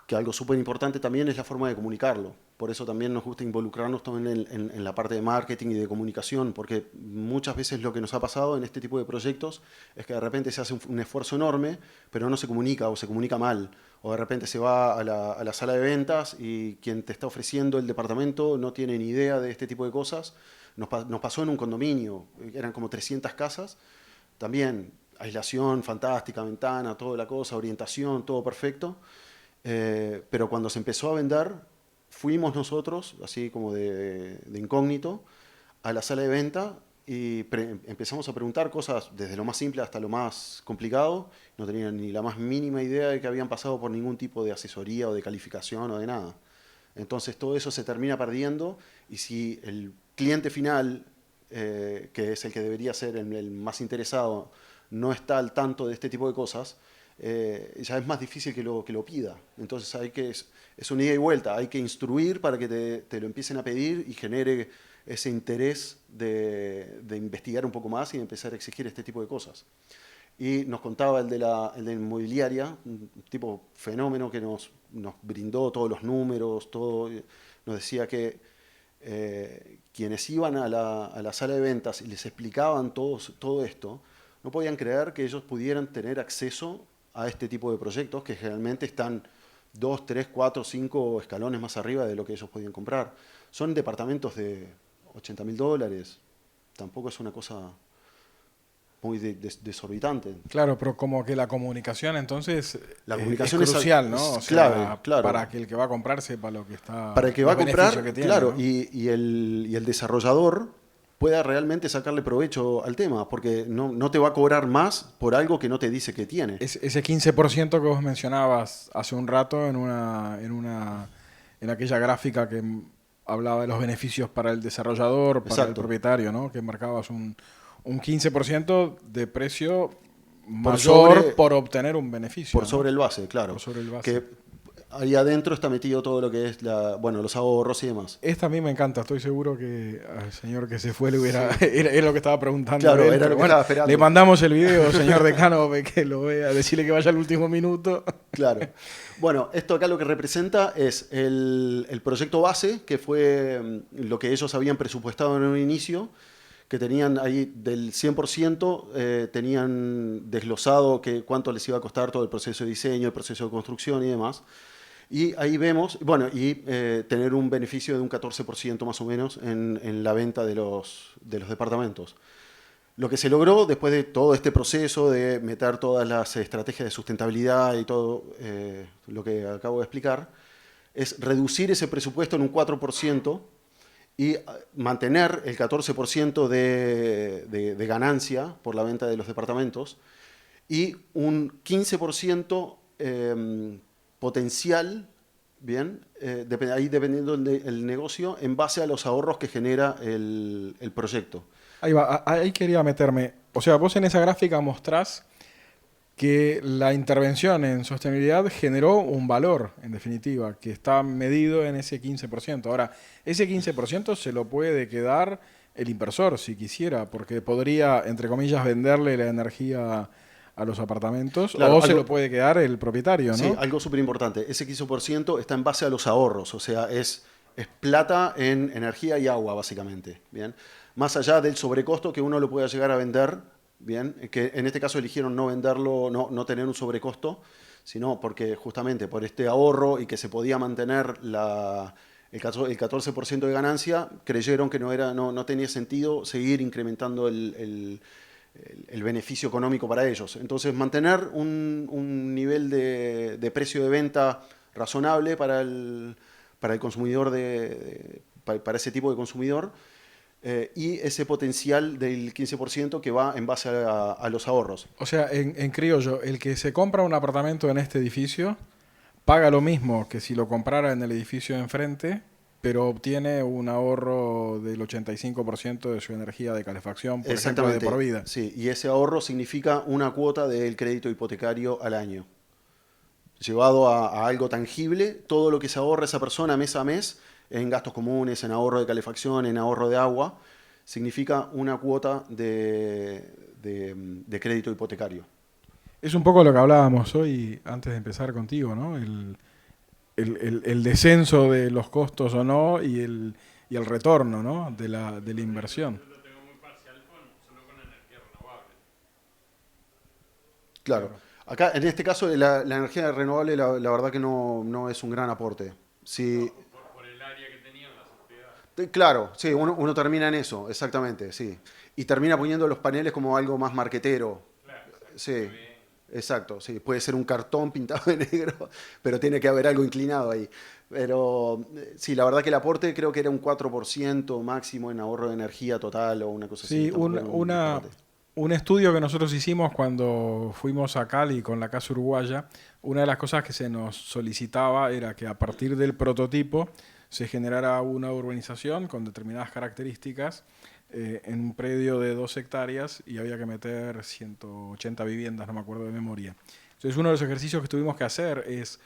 [SPEAKER 2] Que algo súper importante también es la forma de comunicarlo. Por eso también nos gusta involucrarnos también en la parte de marketing y de comunicación, porque muchas veces lo que nos ha pasado en este tipo de proyectos es que de repente se hace un esfuerzo enorme, pero no se comunica o se comunica mal. O de repente se va a la sala de ventas y quien te está ofreciendo el departamento no tiene ni idea de este tipo de cosas. Nos pasó en un condominio, eran como 300 casas. También aislación fantástica, ventana, toda la cosa, orientación, todo perfecto. Pero cuando se empezó a vender, fuimos nosotros, así como de incógnito, a la sala de venta y empezamos a preguntar cosas desde lo más simple hasta lo más complicado. No tenían ni la más mínima idea de que habían pasado por ningún tipo de asesoría o de calificación o de nada. Entonces todo eso se termina perdiendo y si el cliente final, que es el que debería ser el más interesado, no está al tanto de este tipo de cosas, ya es más difícil que lo pida. Entonces es una ida y vuelta, hay que instruir para que te lo empiecen a pedir y genere ese interés de investigar un poco más y de empezar a exigir este tipo de cosas. Y nos contaba el de la inmobiliaria, un tipo fenómeno que nos brindó todos los números, todo, nos decía que quienes iban a la sala de ventas y les explicaban todo esto, no podían creer que ellos pudieran tener acceso a este tipo de proyectos que generalmente están 2, 3, 4, 5 escalones más arriba de lo que ellos podían comprar. Son departamentos de $80.000, tampoco es una cosa muy desorbitante.
[SPEAKER 1] Claro, pero como que la comunicación entonces
[SPEAKER 2] La comunicación
[SPEAKER 1] es crucial, ¿no?
[SPEAKER 2] es
[SPEAKER 1] O sea,
[SPEAKER 2] claro.
[SPEAKER 1] para que el que va a comprar sepa lo que está...
[SPEAKER 2] Para el que va a
[SPEAKER 1] los
[SPEAKER 2] comprar,
[SPEAKER 1] beneficios que tiene,
[SPEAKER 2] claro,
[SPEAKER 1] ¿no?
[SPEAKER 2] y el desarrollador pueda realmente sacarle provecho al tema, porque no te va a cobrar más por algo que no te dice que tiene.
[SPEAKER 1] Ese 15% que vos mencionabas hace un rato en aquella gráfica que hablaba de los beneficios para el desarrollador, para el
[SPEAKER 2] Exacto.
[SPEAKER 1] propietario, ¿no? Que marcabas un 15% de precio
[SPEAKER 2] Por
[SPEAKER 1] mayor
[SPEAKER 2] sobre-
[SPEAKER 1] por obtener un beneficio.
[SPEAKER 2] Por
[SPEAKER 1] ¿no?
[SPEAKER 2] sobre el base, claro.
[SPEAKER 1] Por sobre el base.
[SPEAKER 2] Que ahí adentro está metido todo lo que es los ahorros y demás.
[SPEAKER 1] Esta a mí me encanta, estoy seguro que al señor que se fue le hubiera... Era lo que estaba preguntando.
[SPEAKER 2] Claro,
[SPEAKER 1] él,
[SPEAKER 2] era
[SPEAKER 1] pero
[SPEAKER 2] lo que estaba esperando.
[SPEAKER 1] Le mandamos el video, señor decano, que lo vea, decirle que vaya al último minuto.
[SPEAKER 2] Claro. Bueno, esto acá lo que representa es el proyecto base, que fue lo que ellos habían presupuestado en un inicio, que tenían ahí del 100%, tenían desglosado cuánto les iba a costar todo el proceso de diseño, el proceso de construcción y demás. Y ahí vemos, bueno, tener un beneficio de un 14% más o menos en la venta de los departamentos. Lo que se logró después de todo este proceso de meter todas las estrategias de sustentabilidad y todo lo que acabo de explicar, es reducir ese presupuesto en un 4% y mantener el 14% de ganancia por la venta de los departamentos y un 15% potencial, bien, ahí dependiendo el negocio, en base a los ahorros que genera el proyecto.
[SPEAKER 1] Ahí va, ahí quería meterme. O sea, vos en esa gráfica mostrás que la intervención en sostenibilidad generó un valor, en definitiva, que está medido en ese 15%. Ahora, ese 15% se lo puede quedar el inversor, si quisiera, porque podría, entre comillas, venderle la energía a los apartamentos,
[SPEAKER 2] Claro,
[SPEAKER 1] o se lo puede quedar el propietario, ¿no?
[SPEAKER 2] Sí, algo súper importante. Ese 15% está en base a los ahorros, o sea, es plata en energía y agua, básicamente. ¿Bien? Más allá del sobrecosto que uno lo pueda llegar a vender, ¿bien? Que en este caso eligieron no venderlo, no tener un sobrecosto, sino porque justamente por este ahorro y que se podía mantener el 14% de ganancia, creyeron que no tenía sentido seguir incrementando el beneficio económico para ellos. Entonces, mantener un nivel de precio de venta razonable para el consumidor, para ese tipo de consumidor, y ese potencial del 15% que va en base a los ahorros.
[SPEAKER 1] O sea, en criollo, el que se compra un apartamento en este edificio paga lo mismo que si lo comprara en el edificio de enfrente, pero obtiene un ahorro del 85% de su energía de calefacción, por ejemplo, de por vida.
[SPEAKER 2] Sí, y ese ahorro significa una cuota del crédito hipotecario al año. Llevado a algo tangible, todo lo que se ahorra esa persona mes a mes, en gastos comunes, en ahorro de calefacción, en ahorro de agua, significa una cuota de crédito hipotecario.
[SPEAKER 1] Es un poco lo que hablábamos hoy antes de empezar contigo, ¿no? El descenso de los costos o no y el retorno, ¿no? de la inversión.
[SPEAKER 4] Yo lo tengo muy parcial solo con energía renovable.
[SPEAKER 2] Claro. Acá, en este caso, la energía renovable, la verdad que no es un gran aporte. Si,
[SPEAKER 4] Por el área que tenían las propiedades.
[SPEAKER 2] Claro, sí, uno termina en eso, exactamente, sí. Y termina poniendo los paneles como algo más marquetero.
[SPEAKER 4] Claro, exacto.
[SPEAKER 2] Sí, exacto, sí. Puede ser un cartón pintado de negro, pero tiene que haber algo inclinado ahí. Pero sí, la verdad que el aporte creo que era un 4% máximo en ahorro de energía total o una cosa así.
[SPEAKER 1] Sí,
[SPEAKER 2] Tampoco era un disparate.
[SPEAKER 1] un estudio que nosotros hicimos cuando fuimos a Cali con la Casa Uruguaya, una de las cosas que se nos solicitaba era que a partir del prototipo se generara una urbanización con determinadas características en un predio de 2 hectáreas y había que meter 180 viviendas, no me acuerdo de memoria. Entonces uno de los ejercicios que tuvimos que hacer es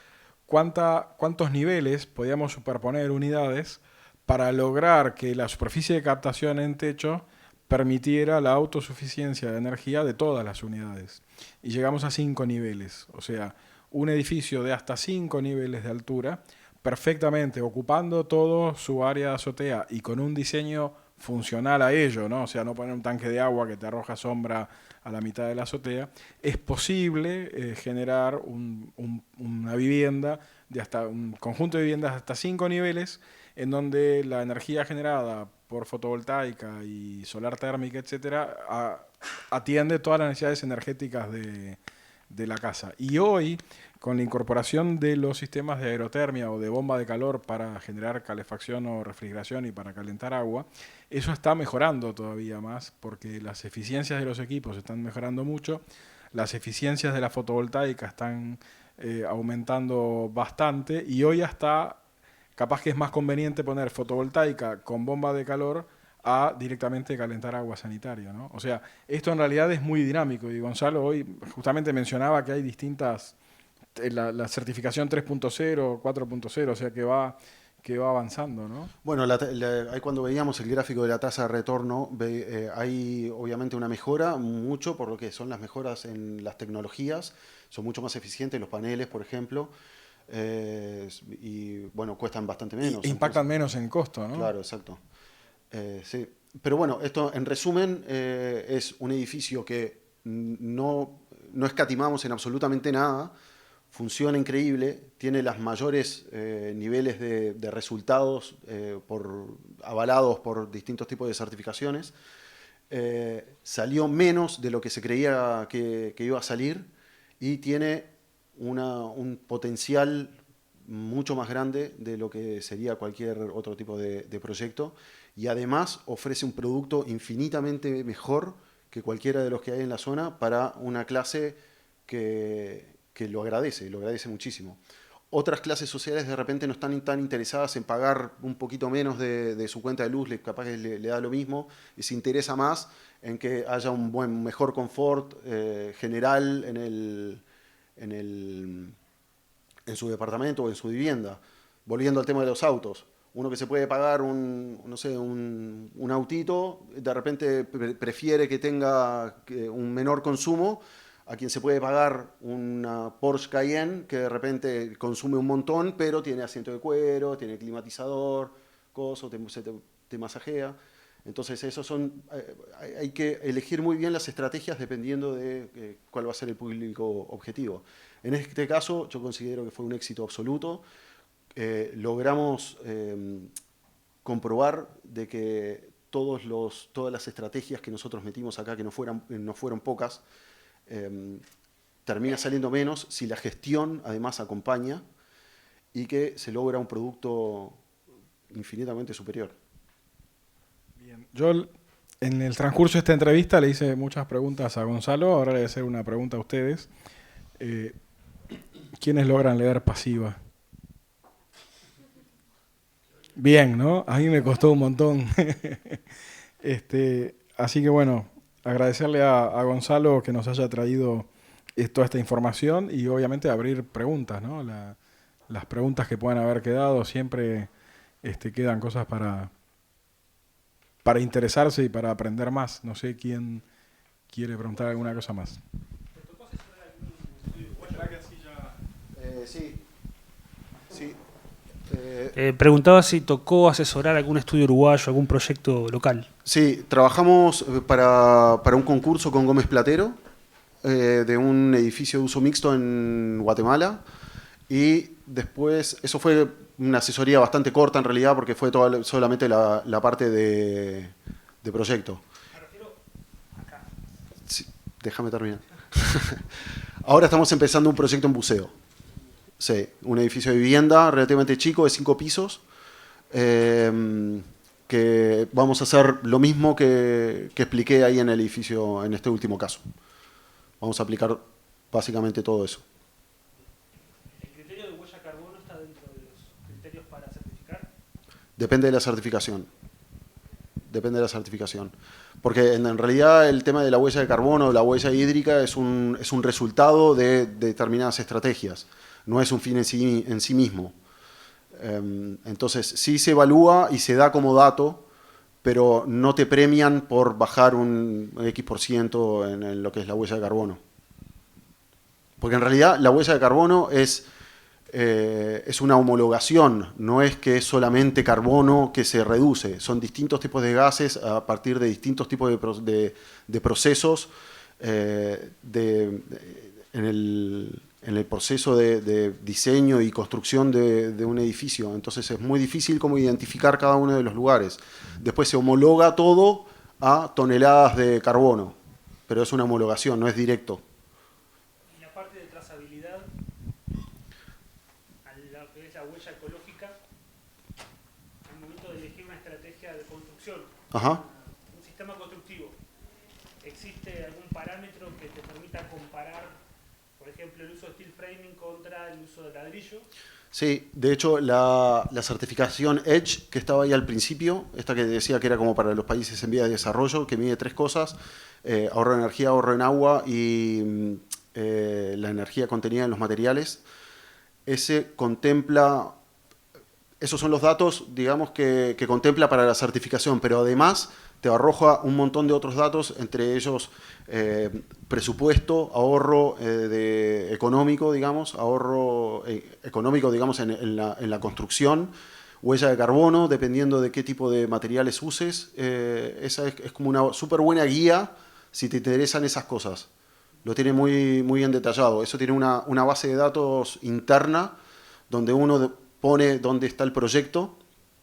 [SPEAKER 1] cuántos niveles podíamos superponer unidades para lograr que la superficie de captación en techo permitiera la autosuficiencia de energía de todas las unidades. Y llegamos a 5 niveles, o sea, un edificio de hasta 5 niveles de altura, perfectamente ocupando todo su área de azotea y con un diseño funcional a ello, ¿no? O sea, no poner un tanque de agua que te arroja sombra a la mitad de la azotea, es posible generar una vivienda de hasta un conjunto de viviendas de hasta 5 niveles en donde la energía generada por fotovoltaica y solar térmica, etcétera, atiende todas las necesidades energéticas de la casa. Y hoy, con la incorporación de los sistemas de aerotermia o de bomba de calor para generar calefacción o refrigeración y para calentar agua, eso está mejorando todavía más porque las eficiencias de los equipos están mejorando mucho, las eficiencias de la fotovoltaica están aumentando bastante y hoy hasta capaz que es más conveniente poner fotovoltaica con bomba de calor a directamente calentar agua sanitaria, ¿no? O sea, esto en realidad es muy dinámico y Gonzalo hoy justamente mencionaba que hay distintas, la certificación 3.0, 4.0, o sea que va avanzando, ¿no?
[SPEAKER 2] Bueno, ahí cuando veíamos el gráfico de la tasa de retorno, hay obviamente una mejora, mucho por lo que son las mejoras en las tecnologías, son mucho más eficientes los paneles, por ejemplo, y bueno, cuestan bastante menos.
[SPEAKER 1] Impactan
[SPEAKER 2] entonces,
[SPEAKER 1] menos en costo, ¿no?
[SPEAKER 2] Claro, exacto. Sí. Pero bueno, esto en resumen es un edificio que no escatimamos en absolutamente nada, funciona increíble, tiene los mayores niveles de resultados avalados por distintos tipos de certificaciones. Salió menos de lo que se creía que iba a salir y tiene un potencial mucho más grande de lo que sería cualquier otro tipo de proyecto y además ofrece un producto infinitamente mejor que cualquiera de los que hay en la zona para una clase que lo agradece, y lo agradece muchísimo. Otras clases sociales de repente no están tan interesadas en pagar un poquito menos de su cuenta de luz, capaz que le da lo mismo, y se interesa más en que haya un mejor confort general en su departamento o en su vivienda. Volviendo al tema de los autos, uno que se puede pagar no sé, un autito, de repente prefiere que tenga un menor consumo a quien se puede pagar una Porsche Cayenne que de repente consume un montón, pero tiene asiento de cuero, tiene climatizador, te masajea. Entonces hay que elegir muy bien las estrategias dependiendo de cuál va a ser el público objetivo. En este caso yo considero que fue un éxito absoluto. Logramos comprobar de que todas las estrategias que nosotros metimos acá, que no fueron pocas, termina saliendo menos si la gestión además acompaña y que se logra un producto infinitamente superior.
[SPEAKER 1] Bien. Yo en el transcurso de esta entrevista le hice muchas preguntas a Gonzalo, ahora le voy a hacer una pregunta a ustedes. ¿Quiénes logran leer pasiva? Bien, ¿no? A mí me costó un montón. Así que bueno, agradecerle a Gonzalo que nos haya traído toda esta información y obviamente abrir preguntas, ¿no? Las preguntas que puedan haber quedado, siempre quedan cosas para interesarse y para aprender más. No sé quién quiere preguntar alguna cosa más.
[SPEAKER 2] Sí. Sí.
[SPEAKER 5] Preguntaba si tocó asesorar algún estudio uruguayo, algún proyecto local.
[SPEAKER 2] Sí, trabajamos para un concurso con Gómez Platero de un edificio de uso mixto en Guatemala y después, eso fue una asesoría bastante corta en realidad porque fue solamente la parte de proyecto.
[SPEAKER 5] Me refiero acá.
[SPEAKER 2] Sí, déjame terminar. Ahora estamos empezando un proyecto en buceo. Sí, un edificio de vivienda relativamente chico, de 5 pisos, que vamos a hacer lo mismo que expliqué ahí en el edificio, en este último caso. Vamos a aplicar básicamente todo eso.
[SPEAKER 5] ¿El criterio de huella de carbono está dentro de los criterios para certificar?
[SPEAKER 2] Depende de la certificación. Depende de la certificación. Porque en realidad el tema de la huella de carbono o la huella hídrica es un resultado de determinadas estrategias. No es un fin en sí mismo. Entonces, sí se evalúa y se da como dato, pero no te premian por bajar un X% en lo que es la huella de carbono. Porque en realidad la huella de carbono es una homologación, no es que es solamente carbono que se reduce. Son distintos tipos de gases a partir de distintos tipos de procesos en el proceso de diseño y construcción de un edificio. Entonces es muy difícil como identificar cada uno de los lugares. Después se homologa todo a toneladas de carbono, pero es una homologación, no es directo.
[SPEAKER 5] Y la parte de trazabilidad, a lo que es la huella ecológica, al momento de elegir una estrategia de construcción,
[SPEAKER 2] Ajá.
[SPEAKER 5] un sistema constructivo, ¿existe algún parámetro que te permita comparar, por ejemplo, el uso de steel framing contra el uso de ladrillo?
[SPEAKER 2] Sí, de hecho la certificación EDGE que estaba ahí al principio, esta que decía que era como para los países en vía de desarrollo, que mide 3 cosas, ahorro de energía, ahorro en agua y la energía contenida en los materiales. Ese contempla, esos son los datos, digamos, que contempla para la certificación, pero además te arroja un montón de otros datos, entre ellos presupuesto, ahorro económico, digamos, ahorro económico, digamos, en la construcción, huella de carbono, dependiendo de qué tipo de materiales uses. Esa es como una súper buena guía si te interesan esas cosas. Lo tiene muy, muy bien detallado. Eso tiene una base de datos interna donde uno pone dónde está el proyecto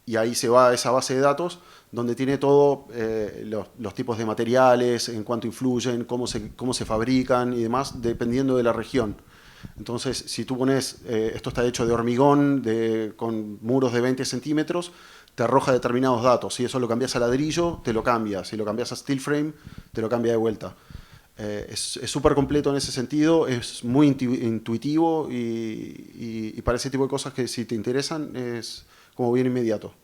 [SPEAKER 2] y ahí se va a esa base de datos donde tiene todo los tipos de materiales, en cuánto influyen, cómo se fabrican y demás, dependiendo de la región. Entonces, si tú pones, esto está hecho de hormigón, con muros de 20 centímetros, te arroja determinados datos. Si eso lo cambias a ladrillo, te lo cambia. Si lo cambias a steel frame, te lo cambia de vuelta. Es súper completo en ese sentido, es muy intuitivo y para ese tipo de cosas que si te interesan es como bien inmediato.